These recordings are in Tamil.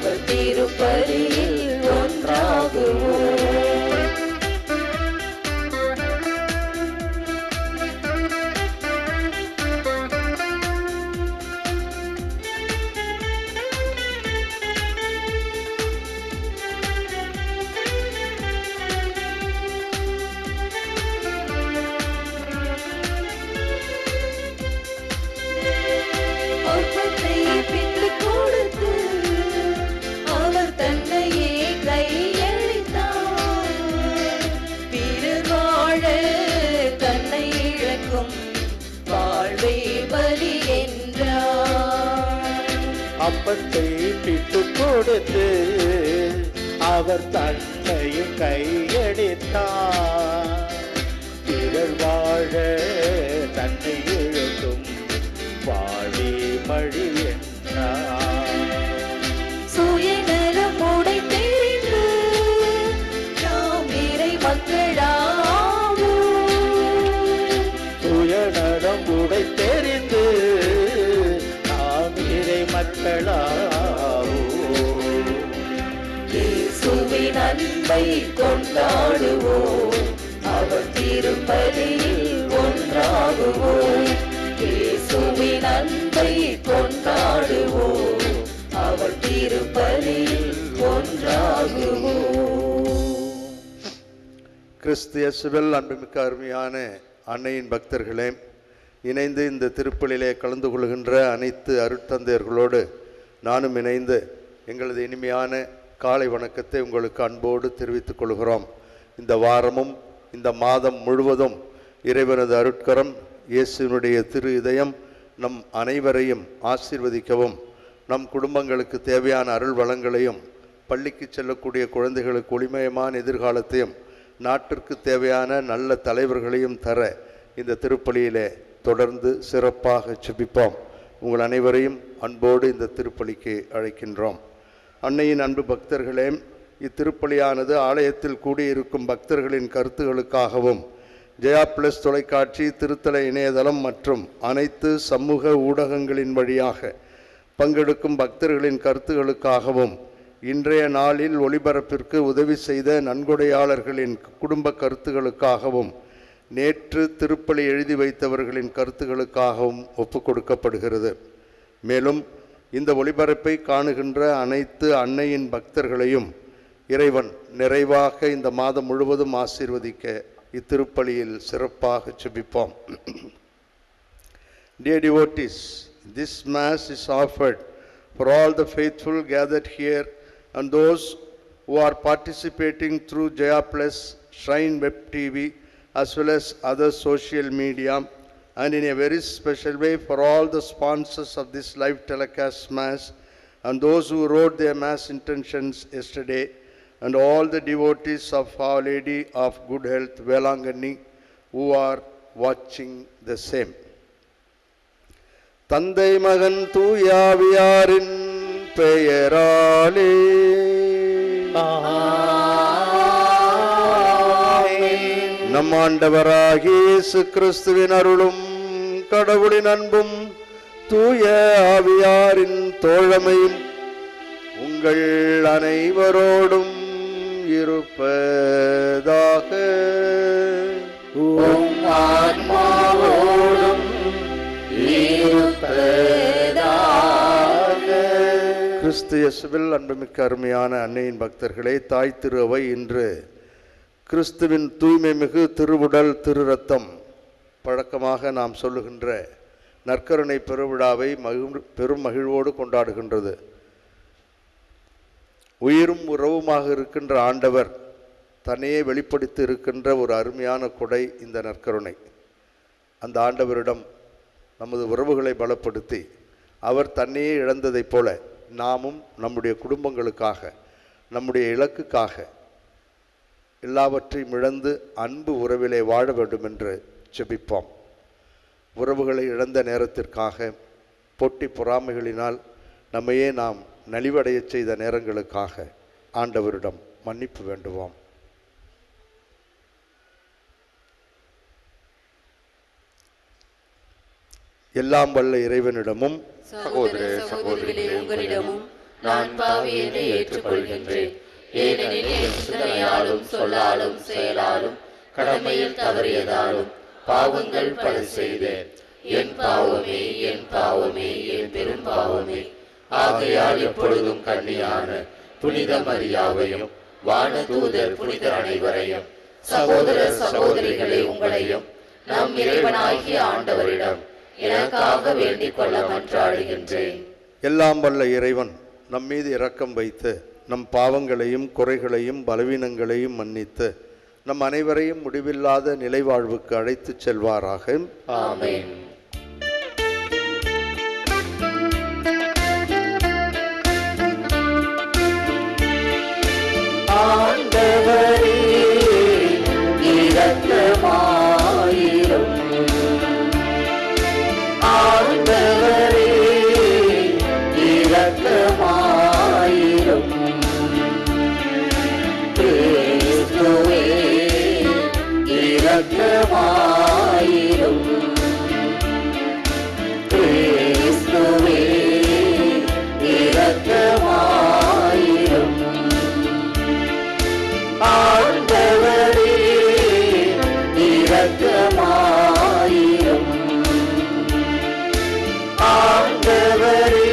அவர் திருப்பலியில் ஒன்றாகுவோம். அப்பத்தை பிட்டு கொடுத்து அவர் தன்னையும் கையடித்தார். பிறர் வாழ தன்னை இழக்கும் வாழி மழி என்றார். சுயநலம் உடை தெரிந்து நாம் இறை மக்களாவோம். சுயநலம் உடை தெரிந்து நாம் இறை மக்களாவோம். இயேசுவின் அன்பை கொண்டாடுவோம். அவர் திருப்பலியில் ஒன்றாகுவோம். இயேசுவின் அன்பை கொண்டாடுவோம். அவர் திருப்பலியில் ஒன்றாகுவோம். கிறிஸ்து இயேசுவில் அன்புமிக்க அருமையான அன்னையின் பக்தர்களே, இணைந்து இந்த திருப்பலிலே கலந்து கொள்கின்ற அனைத்து அருட்தந்தையர்களோடு நானும் இணைந்து எங்களது இனிமையான காலை வணக்கத்தை உங்களுக்கு அன்போடு தெரிவித்துக் கொள்கிறோம். இந்த வாரமும் இந்த மாதம் முழுவதும் இறைவனது அருட்கரம், இயேசுவினுடைய திரு இதயம் நம் அனைவரையும் ஆசீர்வதிக்கவும், நம் குடும்பங்களுக்கு தேவையான அருள் வளங்களையும், பள்ளிக்கு செல்லக்கூடிய குழந்தைகளுக்கு ஒளிமயமான எதிர்காலத்தையும், நாட்டிற்கு தேவையான நல்ல தலைவர்களையும் தர இந்த திருப்பலியிலே தொடர்ந்து சிறப்பாக ஜெபிப்போம். உங்கள் அனைவரையும் அன்போடு இந்த திருப்பலிக்கு அழைக்கின்றோம். அன்னையின் அன்பு பக்தர்களே, இத்திருப்பலியானது ஆலயத்தில் கூடியிருக்கும் பக்தர்களின் கருத்துகளுக்காகவும் ஜெயா பிளஸ் தொலைக்காட்சி, திருத்தல இணையதளம் மற்றும் அனைத்து சமூக ஊடகங்களின் வழியாக பங்கெடுக்கும் பக்தர்களின் கருத்துகளுக்காகவும், இன்றைய நாளில் ஒளிபரப்பிற்கு உதவி செய்த நன்கொடையாளர்களின் குடும்ப கருத்துகளுக்காகவும், நேற்று திருப்பலி எழுதி வைத்தவர்களின் கருத்துகளுக்காகவும் ஒப்புக் கொடுக்கப்படுகிறது. மேலும் இந்த ஒளிபரப்பை காணுகின்ற அனைத்து அன்னையின் பக்தர்களையும் இறைவன் நிறைவாக இந்த மாதம் முழுவதும் ஆசீர்வதிக்க இத்திருப்பலியில் சிறப்பாக ஜெபிப்போம். Dear devotees, this Mass is offered for all the faithful gathered here and those who are participating through Jaya Plus, Shrine Web TV, as well as other social media, and in a very special way for all the sponsors of this live telecast Mass and those who wrote their Mass intentions yesterday, and all the devotees of Our Lady of Good Health, Velangani, who are watching the same. தந்தை மகன் தூயாவியாரின் பெயராலே நம் ஆண்டவராகிய இயேசு கிறிஸ்துவின் அருளும் கடவுளின் அன்பும் தூய ஆவியாரின் தோழமையும் உங்கள் அனைவரோடும் இருப்பதாக. கிறிஸ்து இயேசுவில் அன்புமிக்க அருமையான அன்னையின் பக்தர்களே, தாய் திரு அவை இன்று கிறிஸ்துவின் தூய்மை மிகு திருவுடல் திரு ரத்தம் பழக்கமாக நாம் சொல்லுகின்ற நற்கருணை பெருவிழாவை பெரும் மகிழ்வோடு கொண்டாடுகின்றது. உயிரும் உறவுமாக இருக்கின்ற ஆண்டவர் தன்னையே வெளிப்படுத்தி இருக்கின்ற ஒரு அருமையான கொடை இந்த நற்கருணை. அந்த ஆண்டவரிடம் நமது உறவுகளை பலப்படுத்தி அவர் தன்னையே இழந்ததைப் போல நாமும் நம்முடைய குடும்பங்களுக்காக, நம்முடைய இலக்குக்காக எல்லாவற்றையும் இழந்து அன்பு உறவிலே வாழ வேண்டும் என்று ஜெபிப்போம். உறவுகளை இழந்த நேரத்திற்காக, போட்டி பொறாமைகளினால் நம்மையே நாம் நலிவடைய செய்த நேரங்களுக்காக ஆண்டவரிடம் மன்னிப்பு வேண்டுவோம். எல்லாம் வல்ல இறைவனிடமும் சகோதர சகோதரிகளே உங்களிடமும் நான் பாவி என்று ஏற்றுக்கொள்கின்றேன். ஏனெனில் என் சிந்தனையாலும் சொல்லாலும் செயலாலும் கடமையில் தவறியதாலும் பாவங்கள் பல செய்தேன். என் பாவமே, என் பாவமே, என் பெரும் பாவமே. ஆகையால் எப்பொழுதும் கன்னியான புனித மரியாவையும் வானதூதர் புனிதர் அனைவரையும் சகோதர சகோதரிகளை உங்களையும் நம் இறைவனாகிய ஆண்டவரிடம் எனக்காக வேண்டிக் கொள்ள மன்றாடுகின்றேன். எல்லாம் வல்ல இறைவன் நம் மீது இரக்கம் வைத்து நம் பாவங்களையும் குறைகளையும் பலவீனங்களையும் மன்னித்து நம் அனைவரையும் முடிவில்லாத நிலைவாழ்வுக்கு அழைத்துச் செல்வாராக. ஆமென். ஆண்டவரே இரக்கமாயிரும். ஆண்டவரே இரக்கமாயிரும். கிறிஸ்துவே இரக்கமாயிரும். கிறிஸ்துவே இரக்கமாயிரும். ஆண்டவரே இரக்கமாயிரும். ஆண்டவரே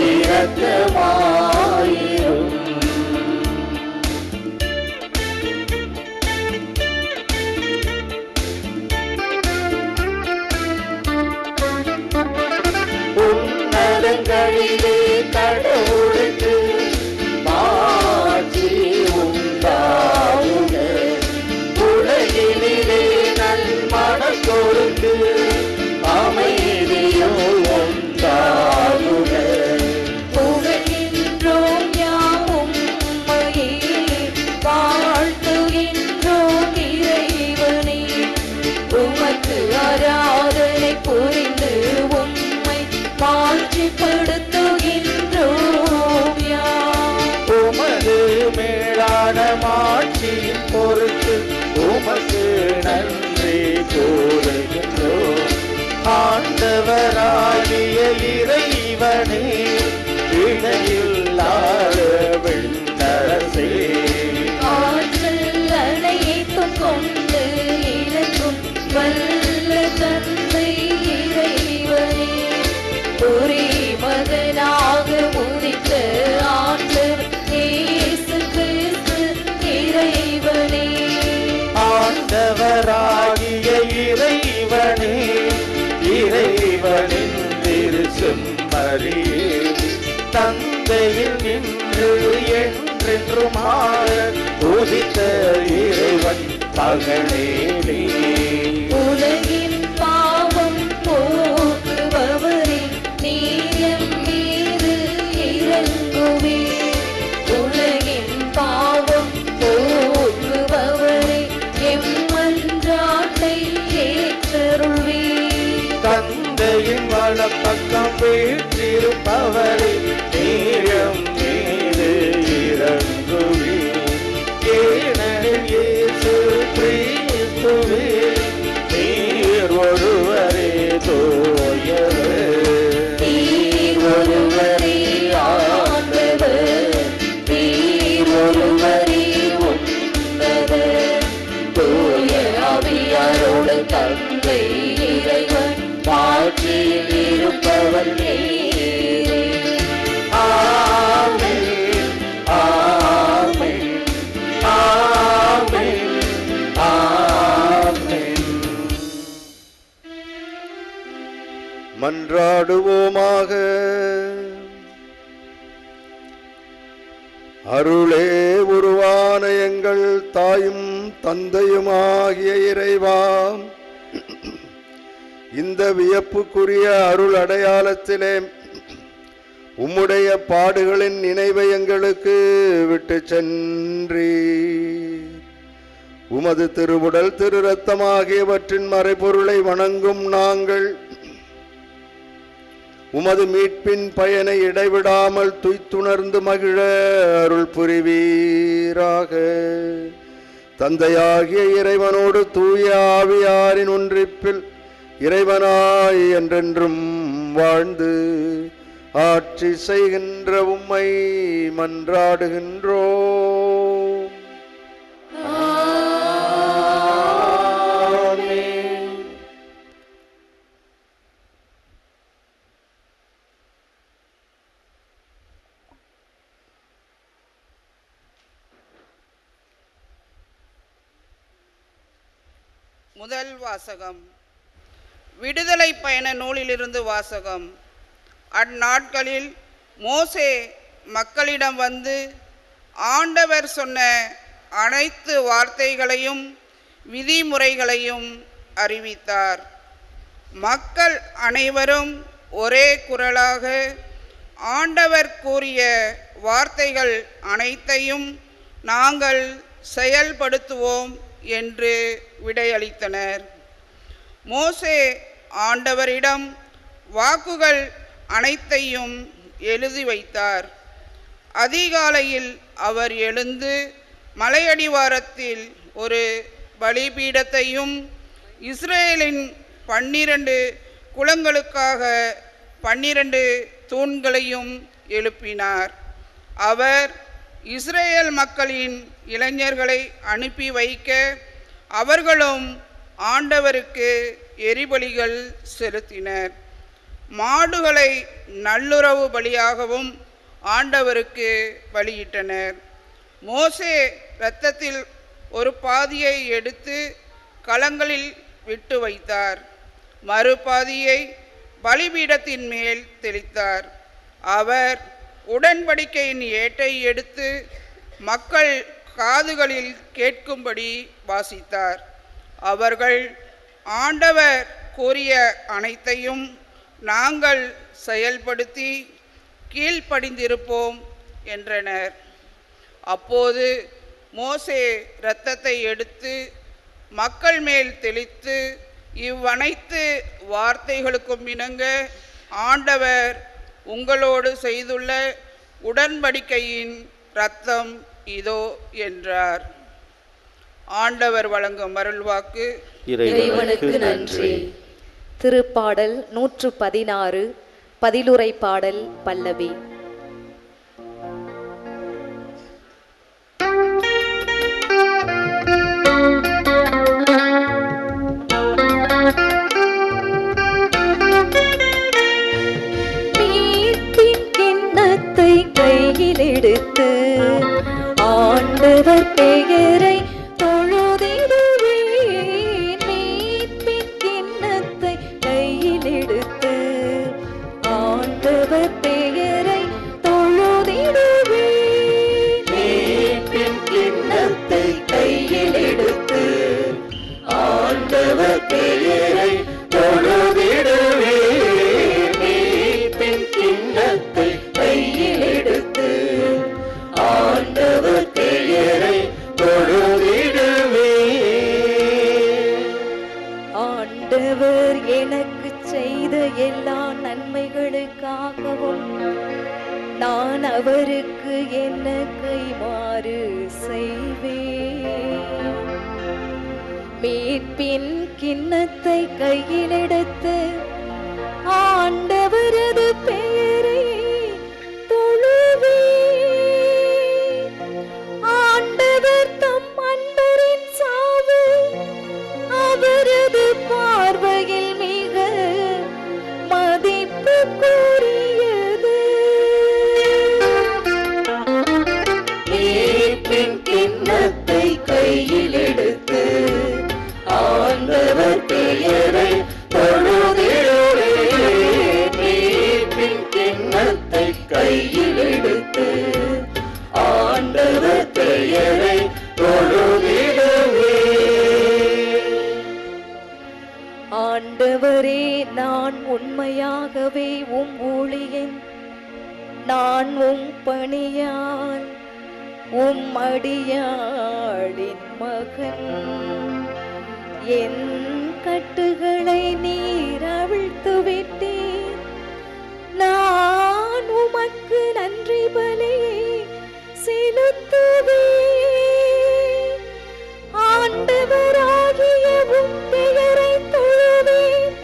இரக்கமாயிரும். உன்னதங்களிலே கடவுளுக்கு மாட்சி உண்டாகுக. உலகினிலே நல்மனம் கொடுத்து அமைதியும் உண்டாகுக. புகழ்கின்றோம் யாம் உம்மையே, வாழ்த்துகின்றோம் இறைவனே. உமக்கு ஆராதனை புரிந்து உம்மை மாட்சிப்படுத்துகின்றோம் யாம். உமது மேலான மாட்சியின் பொருட்டு உமக்கு நன்றி கூறுகின்றோம். ஆண்டவராகிய இறைவனே, இணையில்லாத விண்ணரசே, ஆற்றல் அனைத்தும் கொண்டு இறங்கும் வல்ல தந்தை இறைவனே. ஒரே மகனாக உதித்த ஆண்டவர் இயேசு கிறிஸ்து இறைவனே. ஆண்டவராகிய இறைவனே, இறைவனின் திருச்செம்மறியே, தந்தையில் நின்று என்றென்றுமாற உதித்த இறைவன் மகனே. உலகின் பாவம் போக்குபவரே, நீர் எம் மீது இறங்குவே. உலகின் பாவம் போக்குபவரே, எம் மன்றாட்டை ஏற்றருள்வே. தந்தையின் வலப்பக்கம் வீற்றிருப்பவரே, நீரம் மீது இறங்குவே. ஏனெனில் இயேசு கிறிஸ்துவே, நீர் ஒருவரே தூயவர். நீர் ஒருவரே ஆண்டவர், நீர் ஒருவரே உன்னதர். தூய ஆவியாரோடு தந்தை இறைவன் மாட்சியில் இருப்பவர் நீரே. ஆமென், ஆமென், ஆமென், ஆமென். மன்றாடுவோமாக. அருளே உருவான எங்கள் தாயும் தந்தையுமாகிய இறைவா, இந்த வியப்புக்குரிய அருள் அடையாளத்திலே உம்முடைய பாடுகளின் நினைவை எங்களுக்கு விட்டு சென்றீர். உமது திருவுடல் திரு இரத்தமாகியவற்றின் மறைபொருளை வணங்கும் நாங்கள் உமது மீட்பின் பயனை இடைவிடாமல் துய்த்துணர்ந்து மகிழ அருள் புரிவீராக. தந்தையாகிய இறைவனோடு தூய ஆவியாரின் ஒன்றிப்பில் இறைவனாய் என்றென்றும் வாழ்ந்து ஆட்சி செய்கின்ற உம்மை மன்றாடுகின்றோம். முதல் வாசகம். விடுதலை பயண நூலிலிருந்து வாசகம். அந்நாட்களில் மோசே மக்களிடம் வந்து ஆண்டவர் சொன்ன அனைத்து வார்த்தைகளையும் விதிமுறைகளையும் அறிவித்தார். மக்கள் அனைவரும் ஒரே குரலாக ஆண்டவர் கூறிய வார்த்தைகள் அனைத்தையும் நாங்கள் செயல்படுத்துவோம் என்று விடையளித்தனர். மோசே ஆண்டவரிடம் வாக்குகள் அனைத்தையும் எழுதி வைத்தார். அதிகாலையில் அவர் எழுந்து மலையடிவாரத்தில் ஒரு பலிபீடத்தையும் இஸ்ரேலின் 12 குலங்களுக்காக 12 தூண்களையும் எழுப்பினார். அவர் இஸ்ரேல் மக்களின் இளைஞர்களை அனுப்பி வைக்க அவர்களும் ஆண்டவருக்கு எரிபலிகள் செலுத்தினர். மாடுகளை நல்லுறவு பலியாகவும் ஆண்டவருக்கு பலியிட்டனர். மோசே இரத்தத்தில் ஒரு பாதியை எடுத்து களங்களில் விட்டு வைத்தார். மறுபாதியை பலிபீடத்தின் மேல் தெளித்தார். அவர் உடன்படிக்கையின் ஏட்டை எடுத்து மக்கள் காதுகளில் கேட்கும்படி வாசித்தார். அவர்கள் ஆண்டவர் கூறிய அனைத்தையும் நாங்கள் செயல்படுத்தி கீழ்ப்படிந்திருப்போம் என்றனர். அப்போது மோசே இரத்தத்தை எடுத்து மக்கள் மேல் தெளித்து இவ்வனைத்து வார்த்தைகளுக்கும் இணங்க ஆண்டவர் உங்களோடு செய்துள்ள உடன்படிக்கையின் இரத்தம் இதோ என்றார். ஆண்டவர் வழங்கும் அருள்வாக்கு. இறைவனுக்கு நன்றி. திருப்பாடல் 116 பதிலுரை பாடல் பல்லவி. எடுத்து ஆண்டவர் பெயரை தொழுதிடுவேன். மீட்பின் கிண்ணத்தை கையில் எடுத்து ஆண்டவர் பெயரை தொழுதிடுவேன். மீட்பின் கிண்ணத்தை கையில் எடுத்து ஆண்டவர் பெயரை தொழுதிடுவேன். மீட்பின் கிண்ணத்தை கையில் எடுத்து ஆண்டவர் பெயரை தொழுதிடுவேன். ஆண்டவர் எனக்கு செய்த எல்லா நன்மைகளுக்காகவும் நான் அவருக்கு என்ன கைமாறு செய்வேன். மீட்பின் கிண்ணத்தை கையில் எடுத்து ஆண்டவரது பெயரை ஆண்டவர் தம் அன்பரின் சாவு அவரது பார்வையில் மிக மதிப்புக்குரியது. மீட்பின் கிண்ணத்தை கையில் எடுத்து ஆண்டவர் பெயரை தொழுதிடுவேன். மீட்பின் கிண்ணத்தை கையில் எடுத்து ஆண்டவர் பெயரை தொழுதிடுவேன். ஆண்டவரே, நான் உண்மையாகவே உம் ஊழியன். நான் உம் பணியால் உம் அடியாளின் மகன். என் கட்டுகளை நீர் அவிழ்த்து விட்டீர். நான் உமக்கு நன்றி பலியை செலுத்துவேன். ஆண்டவராகிய உம் பெயரை தொழுவேன்.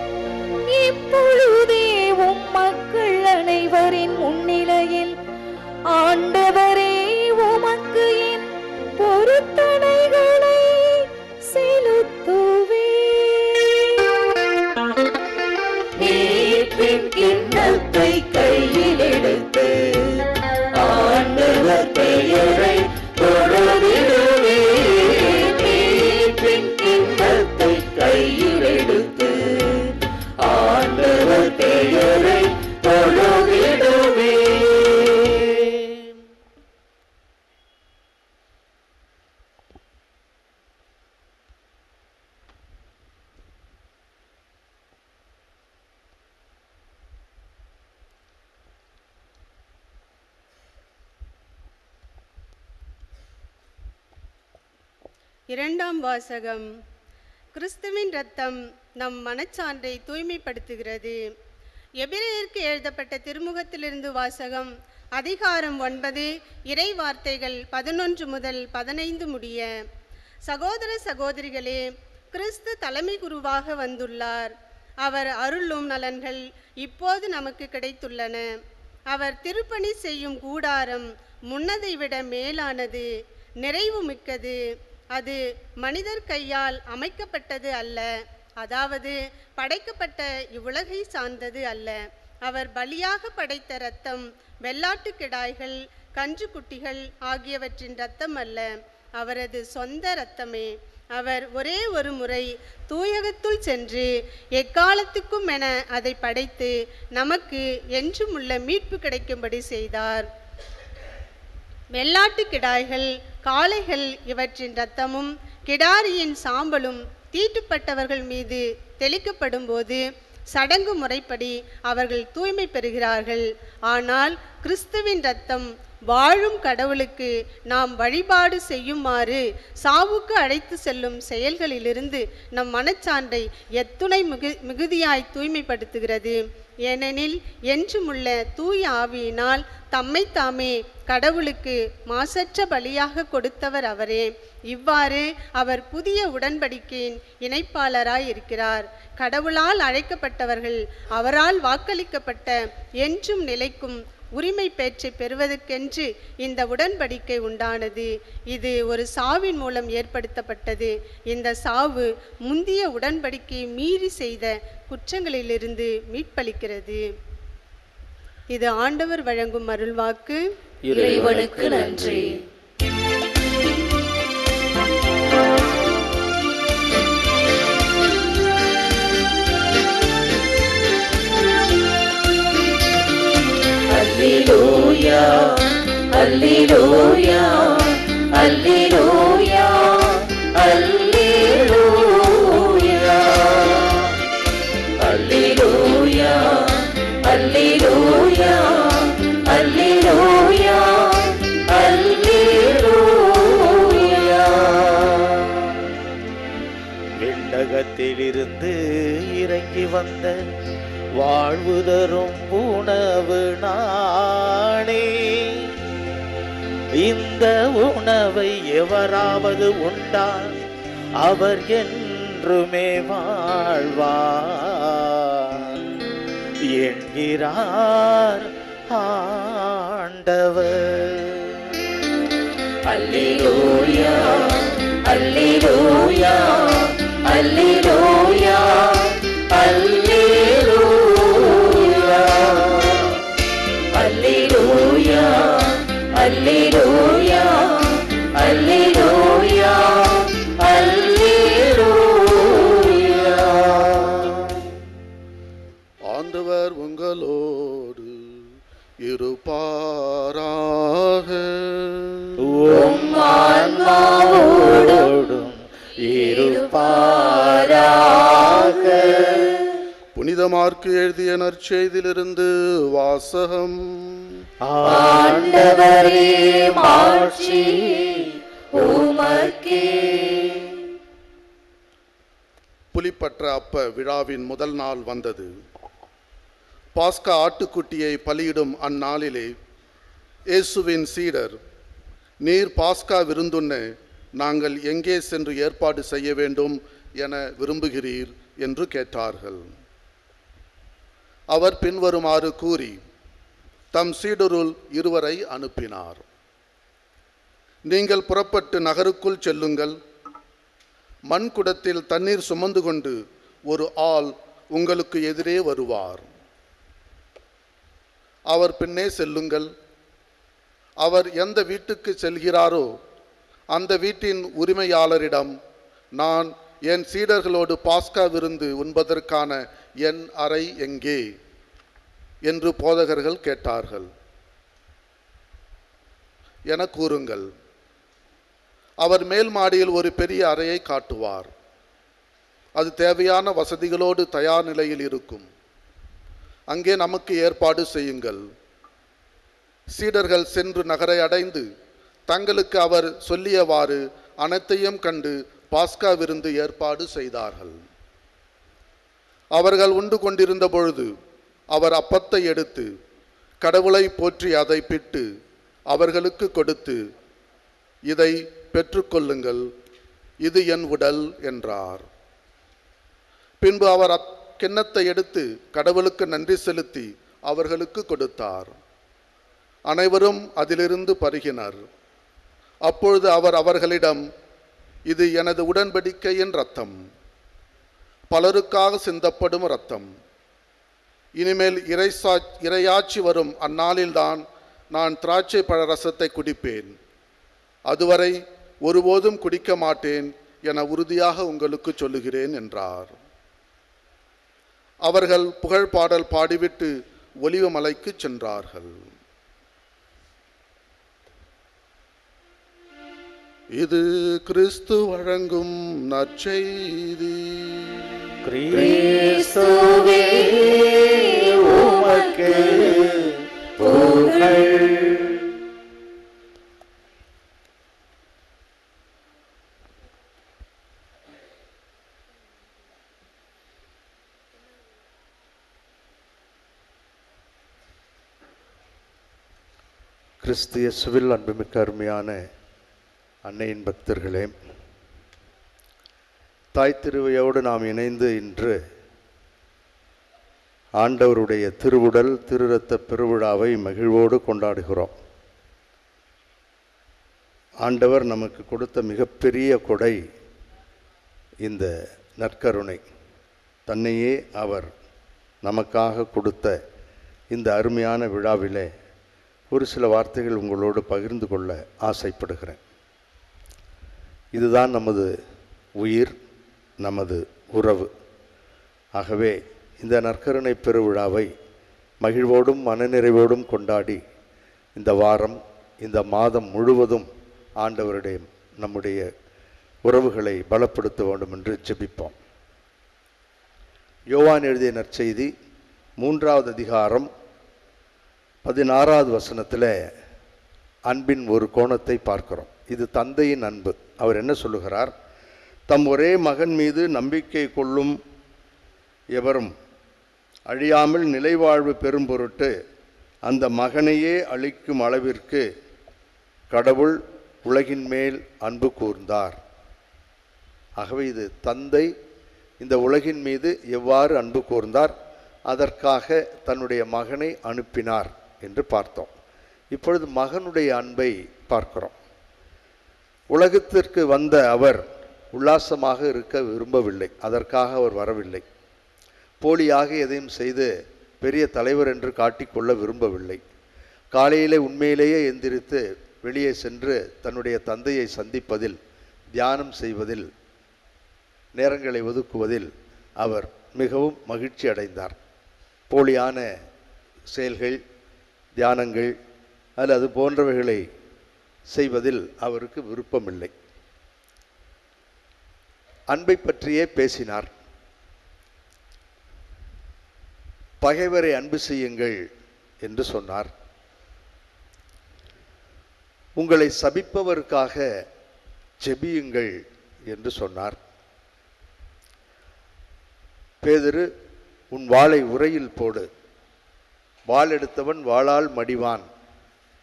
இப்பொழுதே உம் மக்கள் அனைவரின் ஆண்டவரே உமக்கு என் பொருத்தனைகளை செலுத்துவே. மீட்பின் கிண்ணத்தை கையில் எடுத்து ஆண்டவர் பெயரை தொழுதிடுவே. மீட்பின் கிண்ணத்தை கையில் எடுத்து ஆண்டவர் பெயரை தொழுதிடுவே. இரண்டாம் வாசகம். கிறிஸ்துவின் இரத்தம் நம் மனச்சான்றை தூய்மைப்படுத்துகிறது. எபிரேயருக்கு எழுதப்பட்ட திருமுகத்திலிருந்து வாசகம். அதிகாரம் 9, இறை வார்த்தைகள் 11 முதல் 15 முடிய. சகோதர சகோதரிகளே, கிறிஸ்து தலைமை குருவாக வந்துள்ளார். அவர் அருளும் நலன்கள் இப்போது நமக்கு கிடைத்துள்ளன. அவர் திருப்பணி செய்யும் கூடாரம் முன்னதை விட மேலானது, நிறைவு மிக்கது. அது மனிதர் கையால் அமைக்கப்பட்டது அல்ல, அதாவது படைக்கப்பட்ட இவ்வுலகை சார்ந்தது அல்ல. அவர் பலியாக படைத்த இரத்தம் வெள்ளாட்டு கிடாய்கள், கன்று குட்டிகள் ஆகியவற்றின் இரத்தம் அல்ல, அவரது சொந்த இரத்தமே. அவர் ஒரே ஒரு முறை தூயகத்துள் சென்று எக்காலத்துக்கும் என அதை படைத்து நமக்கு என்றும் உள்ள மீட்பு கிடைக்கும்படி செய்தார். வெள்ளாட்டு கிடாய்கள், காளைகள் இவற்றின் இரத்தமும் கிடாரியின் சாம்பலும் தீட்டுப்பட்டவர்கள் மீது தெளிக்கப்படும் போது சடங்கு முறைப்படி அவர்கள் தூய்மை பெறுகிறார்கள். ஆனால் கிறிஸ்துவின் இரத்தம் வாழும் கடவுளுக்கு நாம் வழிபாடு செய்யுமாறு சாவுக்கு அழைத்து செல்லும் செயல்களிலிருந்து நம் மனச்சான்றை எத்துணை மிகுதியாய் தூய்மைப்படுத்துகிறது. ஏனெனில் என்றுமுள்ள தூய ஆவியினால் தம்மைத்தாமே கடவுளுக்கு மாசற்ற பலியாக கொடுத்தவர் அவரே. இவ்வாறு அவர் புதிய உடன்படிக்கையின் இணைப்பாளராய் இருக்கிறார். கடவுளால் அழைக்கப்பட்டவர்கள் அவரால் வாக்களிக்கப்பட்ட என்றும் நிலைக்கும் உரிமை பேற்றை பெறுவதற்கென்று இந்த உடன்படிக்கை உண்டானது. இது ஒரு சாவின் மூலம் ஏற்படுத்தப்பட்டது. இந்த சாவு முந்திய உடன்படிக்கையை மீறி செய்த குற்றங்களிலிருந்து மீட்பளிக்கிறது. இது ஆண்டவர் வழங்கும் அருள்வாக்கு. இறைவனுக்கு நன்றி. அல்லேலூயா, அல்லேலூயா, அல்லேலூயா, அல்லேலூயா, அல்லேலூயா, அல்லேலூயா, அல்லேலூயா, அல்லேலூயா. விண்ணகத்திலிருந்து இறங்கி வந்த வாழ்வு தரும் உணவு நானே. இந்த உணவை எவராவது உண்டால் அவர் என்றுமே வாழ்வார் என்கிறார் ஆண்டவர். அல்லேலூயா, அல்லேலூயா, அல்லேலூயா, அல்லேலூயா, அல்லேலூயா, அல்லேலூயா, அல்லேலூயா, அல்லேலூயா. ஆண்டவர் உங்களோடு இருப்பாராக. உம் ஆன்மாவோடும் இருப்பாராக. புனித மார்க்கு எழுதிய நற்செய்தியிலிருந்து வாசகம். ஆண்டவரே, மாட்சி உமக்கே. புலிப்பற்ற அப்ப விழாவின் முதல் நாள் வந்தது. பாஸ்கா ஆட்டுக்குட்டியை பலியிடும் அந்நாளிலே இயேசுவின் சீடர், நீர் பாஸ்கா விருந்துண்ண நாங்கள் எங்கே சென்று ஏற்பாடு செய்ய வேண்டும் என விரும்புகிறீர் என்று கேட்டார்கள். அவர் பின்வருமாறு கூறி, தம் சீடருள் 2 அனுப்பினார். நீங்கள் புறப்பட்டு நகருக்குள் செல்லுங்கள். மண்குடத்தில் தண்ணீர் சுமந்து கொண்டு ஒரு ஆள் உங்களுக்கு எதிரே வருவார். அவர் பின்னே செல்லுங்கள். அவர் எந்த வீட்டுக்கு செல்கிறாரோ அந்த வீட்டின் உரிமையாளரிடம், நான் என் சீடர்களோடு பாஸ்கா விருந்து உண்பதற்கான என் அறை எங்கே என்று போதகர்கள் கேட்டார்கள் என கூறுங்கள். அவர் மேல் மாடியில் ஒரு பெரிய அறையை காட்டுவார். அது தேவையான வசதிகளோடு தயார் நிலையில் இருக்கும். அங்கே நமக்கு ஏற்பாடு செய்யுங்கள். சீடர்கள் சென்று நகரை அடைந்து தங்களுக்கு அவர் சொல்லியவாறு அனைத்தையும் கண்டு பாஸ்கா விருந்து ஏற்பாடு செய்தார்கள். அவர்கள் உண்டு கொண்டிருந்த பொழுது அவர் அப்பத்தை எடுத்து கடவுளை போற்றி அதை பிட்டு அவர்களுக்கு கொடுத்து, இதை பெற்றுக்கொள்ளுங்கள், இது என் உடல் என்றார். பின்பு அவர் கிண்ணத்தை எடுத்து கடவுளுக்கு நன்றி செலுத்தி அவர்களுக்கு கொடுத்தார். அனைவரும் அதிலிருந்து பருகினர். அப்பொழுது அவர் அவர்களிடம், இது எனது உடன்படிக்கையின் இரத்தம், பலருக்காக சிந்தப்படும் இரத்தம். இனிமேல் இறையாட்சி வரும் அந்நாளில்தான் நான் திராட்சை பழ ரசத்தை குடிப்பேன். அதுவரை ஒருபோதும் குடிக்க மாட்டேன் என உறுதியாக உங்களுக்கு சொல்லுகிறேன் என்றார். அவர்கள் புகழ் பாடல் பாடிவிட்டு ஒலிவ மலைக்கு சென்றார்கள். இது கிறிஸ்து வழங்கும் நற்செய்தி. கிறிஸ்துவே உமக்கு புகழ். கிறிஸ்து இயேசுவில் அன்புமிக்க அருமையான அன்னையின் பக்தர்களே, தாய் திருவையோடு நாம் இணைந்து இன்று ஆண்டவருடைய திருவுடல் திருரத்த பெருவிழாவை மகிழ்வோடு கொண்டாடுகிறோம். ஆண்டவர் நமக்கு கொடுத்த மிகப்பெரிய கொடை இந்த நற்கருணை. தன்னையே அவர் நமக்காக கொடுத்த இந்த அருமையான விழாவிலே ஒரு சில வார்த்தைகள் உங்களோடு பகிர்ந்து கொள்ள ஆசைப்படுகிறேன். இதுதான் நமது உயிர், நமது உறவு. ஆகவே இந்த நற்கருணை பெருவிழாவை மகிழ்வோடும் மனநிறைவோடும் கொண்டாடி இந்த வாரம், இந்த மாதம் முழுவதும் ஆண்டவருடைய நம்முடைய உறவுகளை பலப்படுத்த வேண்டும் என்று ஜெபிப்போம். யோவான் எழுதிய நற்செய்தி 3வது அதிகாரம் 16வது வசனத்தில் அன்பின் ஒரு கோணத்தை பார்க்கிறோம். இது தந்தையின் அன்பு. அவர் என்ன சொல்லுகிறார்? தம் ஒரே மகன் மீது நம்பிக்கை கொள்ளும் எவரும் அழியாமல் நிலைவாழ்வு பெறும் பொருட்டு அந்த மகனையே அளிக்கும் அளவிற்கு கடவுள் உலகின் மேல் அன்பு கூர்ந்தார். ஆகவே இது தந்தை இந்த உலகின் மீது எவ்வாறு அன்பு கூர்ந்தார், அதற்காக தன்னுடைய மகனை அனுப்பினார் என்று பார்த்தோம். இப்பொழுது மகனுடைய அன்பை பார்க்கிறோம். உலகத்திற்கு வந்த அவர் உல்லாசமாக இருக்க விரும்பவில்லை. அதற்காக அவர் வரவில்லை. போலியாக எதையும் செய்து பெரிய தலைவர் என்று காட்டிக்கொள்ள விரும்பவில்லை. காலையிலே உண்மையிலேயே எந்திரித்து வெளியே சென்று தன்னுடைய தந்தையை சந்திப்பதில், தியானம் செய்வதில், நேரங்களை ஒதுக்குவதில் அவர் மிகவும் மகிழ்ச்சி அடைந்தார். போலியான செயல்கள், தியானங்கள் அல்லது போன்றவைகளை செய்வதில் அவருக்கு விருப்பமில்லை. அன்பை பற்றியே பேசினார். பகைவரை அன்பு செய்யுங்கள் என்று சொன்னார். உங்களை சபிப்பவருக்காக ஜெபியுங்கள் என்று சொன்னார். பேதுரு, உன் வாளை உறையில் போடு, வாள் எடுத்தவன் வாளால் மடிவான்,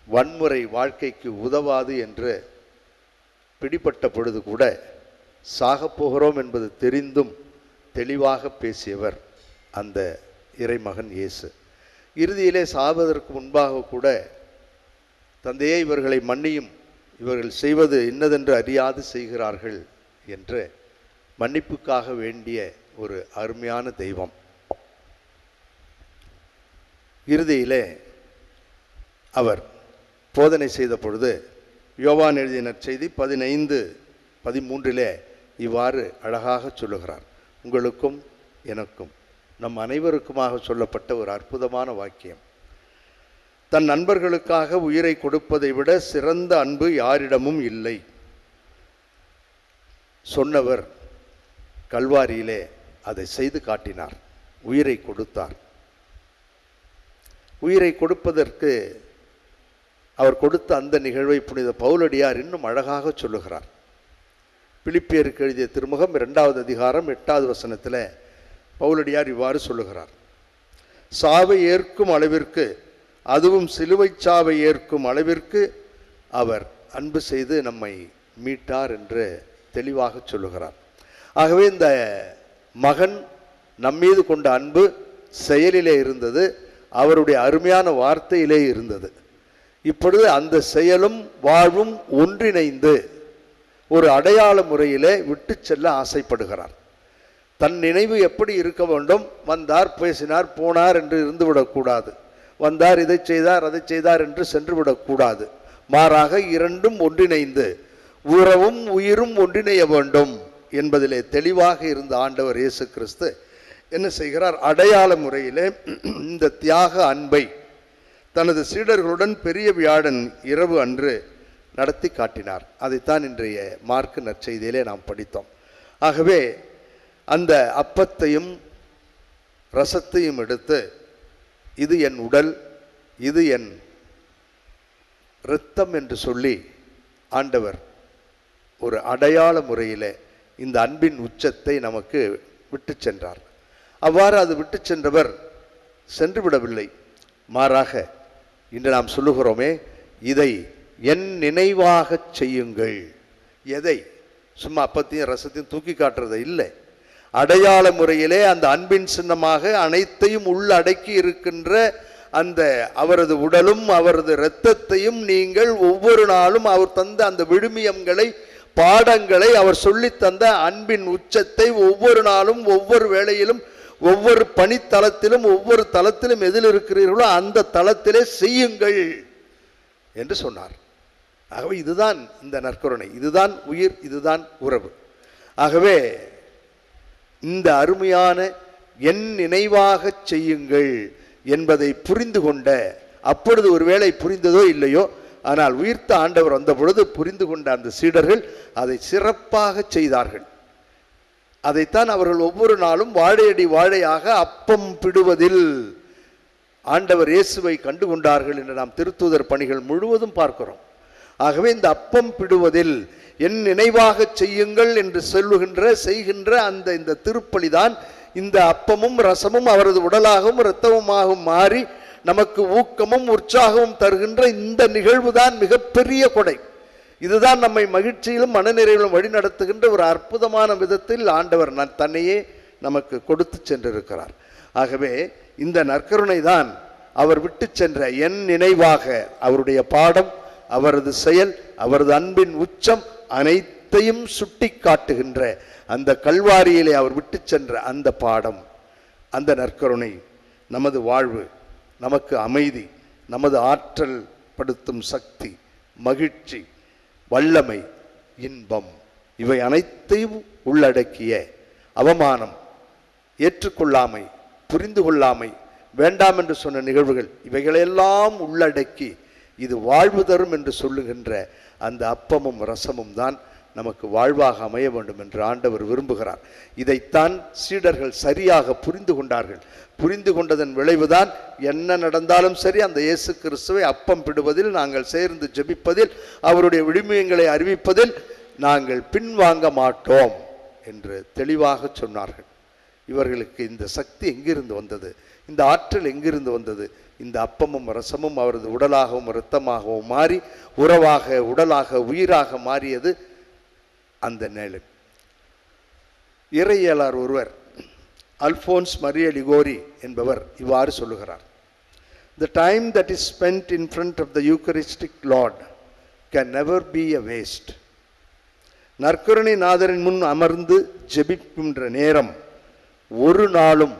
வன்முறை வாழ்க்கைக்கு உதவாது என்று பிடிபட்ட பொழுது கூட சாகப் போகிறோம் என்பது தெரிந்தும் தெளிவாக பேசியவர் அந்த இறைமகன் இயேசு. இறுதியிலே சாவதற்கு முன்பாக கூட, தந்தையே இவர்களை மன்னியும், இவர்கள் செய்வது இன்னதென்று அறியாது செய்கிறார்கள் என்று மன்னிப்புக்காக வேண்டிய ஒரு அருமையான தெய்வம். இறுதியிலே அவர் போதனை செய்த பொழுது யோவான் எழுதிய நற்செய்தி 15:13 இவ்வாறு அழகாக சொல்லுகிறார். உங்களுக்கும் எனக்கும் நம் அனைவருக்குமாக சொல்லப்பட்ட ஒரு அற்புதமான வாக்கியம். தன் நண்பர்களுக்காக உயிரை கொடுப்பதை விட சிறந்த அன்பு யாரிடமும் இல்லை. சொன்னவர் கல்வாரியிலே அதை செய்து காட்டினார், உயிரை கொடுத்தார். உயிரை கொடுப்பதற்கு அவர் கொடுத்த அந்த நிகழ்வை புனித பவுலடியார் இன்னும் அழகாக சொல்லுகிறார். பிலிப்பியருக்கு எழுதிய திருமுகம் 2வது அதிகாரம் 8வது வசனத்தில் பவுலடியார் இவ்வாறு சொல்லுகிறார். சாவை ஏற்கும் அளவிற்கு, அதுவும் சிலுவை சாவை ஏற்கும் அளவிற்கு அவர் அன்பு செய்து நம்மை மீட்டார் என்று தெளிவாக சொல்லுகிறார். ஆகவே இந்த மகன் நம்மீது கொண்ட அன்பு செயலிலே இருந்தது, அவருடைய அருமையான வார்த்தையிலே இருந்தது. இப்பொழுது அந்த செயலும் வாழ்வும் ஒன்றிணைந்து ஒரு அடையாள முறையிலே விட்டு செல்ல ஆசைப்படுகிறார். தன் நினைவு எப்படி இருக்க வேண்டும்? வந்தார், பேசினார், போனார் என்று இருந்துவிடக்கூடாது. வந்தார், இதை செய்தார், அதை செய்தார் என்று சென்று விடக்கூடாது. மாறாக இரண்டும் ஒன்றிணைந்து உறவும் உயிரும் ஒன்றிணைய வேண்டும் என்பதிலே தெளிவாக இருந்த ஆண்டவர் இயேசு கிறிஸ்து என்ன செய்கிறார்? அடையாள முறையிலே இந்த தியாக அன்பை தனது சீடர்களுடன் பெரிய வியாழன் இரவு அன்று நடத்தி காட்டினார். அதைத்தான் இன்றைய மார்க்கு நற்செய்தியிலே நாம் படித்தோம். ஆகவே அந்த அப்பத்தையும் ரசத்தையும் எடுத்து, இது என் உடல், இது என் இரத்தம் என்று சொல்லி ஆண்டவர் ஒரு அடையாள முறையிலே இந்த அன்பின் உச்சத்தை நமக்கு விட்டு சென்றார். அவ்வாறு அது விட்டு சென்றவர் சென்று விடவில்லை. மாறாக இன்று நாம் சொல்லுகிறோமே, இதை என் நினைவாக செய்யுங்கள். எதை? சும்மா அப்பத்தையும் ரசத்தையும் தூக்கி காட்டுறதை இல்லை. அடையாள முறையிலே அந்த அன்பின் சின்னமாக அனைத்தையும் உள்ளடக்கி இருக்கின்ற அந்த அவரது உடலும் அவரது இரத்தத்தையும் நீங்கள் ஒவ்வொரு நாளும் அவர் தந்த அந்த விழுமியங்களை, பாடங்களை, அவர் சொல்லி தந்த அன்பின் உச்சத்தை ஒவ்வொரு நாளும் ஒவ்வொரு வேளையிலும் ஒவ்வொரு பணித்தளத்திலும் ஒவ்வொரு தளத்திலும் எதில் இருக்கிறீர்களோ அந்த தளத்திலே செய்யுங்கள் என்று சொன்னார். ஆகவே இதுதான் இந்த நற்கருணை, இதுதான் உயிர், இதுதான் உறவு. ஆகவே இந்த அருமையான என் நினைவாக செய்யுங்கள் என்பதை புரிந்து கொண்ட, அப்பொழுது ஒருவேளை புரிந்ததோ இல்லையோ, ஆனால் உயிர்த்த ஆண்டவர் வந்த பொழுது புரிந்து கொண்ட அந்த சீடர்கள் அதை சிறப்பாக செய்தார்கள். அதைத்தான் அவர்கள் ஒவ்வொரு நாளும் வாழையடி வாழையாக அப்பம் பிடுவதில் ஆண்டவர் இயேசுவை கண்டு கொண்டார்கள் என்று நாம் திருத்தூதர் பணிகள் முழுவதும் பார்க்கிறோம். ஆகவே இந்த அப்பம் பிடுவதில் என் நினைவாக செய்யுங்கள் என்று செய்கின்ற இந்த திருப்பலிதான் இந்த அப்பமும் ரசமும் அவரது உடலாகவும் இரத்தமுமாகவும் மாறி நமக்கு ஊக்கமும் உற்சாகமும் தருகின்ற இந்த நிகழ்வு தான் மிகப்பெரிய கொடை. இதுதான் நம்மை மகிழ்ச்சியிலும் மனநிறைவிலும் வழி நடத்துகின்ற ஒரு அற்புதமான விதத்தில் ஆண்டவர் தன்னையே நமக்கு கொடுத்து சென்றிருக்கிறார். ஆகவே இந்த நற்கருணை தான் அவர் விட்டு சென்ற என் நினைவாக, அவருடைய பாடம், அவரது செயல், அவரது அன்பின் உச்சம் அனைத்தையும் சுட்டி காட்டுகின்ற அந்த கல்வாரியிலே அவர் விட்டு சென்ற அந்த பாடம், அந்த நற்கருணை நமது வாழ்வு, நமக்கு அமைதி, நமது ஆற்றல் படுத்தும் சக்தி, மகிழ்ச்சி, வல்லமை, இன்பம், இவை அனைத்தையும் உள்ளடக்கிய அவமானம், ஏற்றுக்கொள்ளாமை, புரிந்து கொள்ளாமை, வேண்டாம் என்று சொன்ன நிகழ்வுகள், இவைகளெல்லாம் உள்ளடக்கி இது வாழ்வு தரும் என்று சொல்லுகின்ற அந்த அப்பமும் ரசமும் தான் நமக்கு வாழ்வாக அமைய வேண்டும் என்று ஆண்டவர் விரும்புகிறார். இதைத்தான் சீடர்கள் சரியாக புரிந்து கொண்டார்கள். புரிந்து கொண்டதன் விளைவுதான் என்ன நடந்தாலும் சரி அந்த இயேசு கிறிஸ்துவை அப்பம் பிடுவதில், நாங்கள் சேர்ந்து ஜெபிப்பதில், அவருடைய விழுமியங்களை அறிவிப்பதில் நாங்கள் பின்வாங்க மாட்டோம் என்று தெளிவாக சொன்னார்கள். இவர்களுக்கு இந்த சக்தி எங்கிருந்து வந்தது? இந்த ஆற்றல் எங்கிருந்து வந்தது? இந்த அப்பமும் ரசமும் அவரது உடலாகவும் இரத்தமாகவும் மாறி உறவாக, உடலாக, உயிராக மாறியது அந்த நிலை. இறையியலார் ஒருவர் அல்போன்ஸ் மரிய லிகோரி என்பவர் இவ்வாறு சொல்லுகிறார். The time that is spent in front of the Eucharistic Lord can never be a waste. நற்கருணை நாதரின் முன் அமர்ந்து ஜெபிக்கின்ற நேரம் ஒரு நாளும்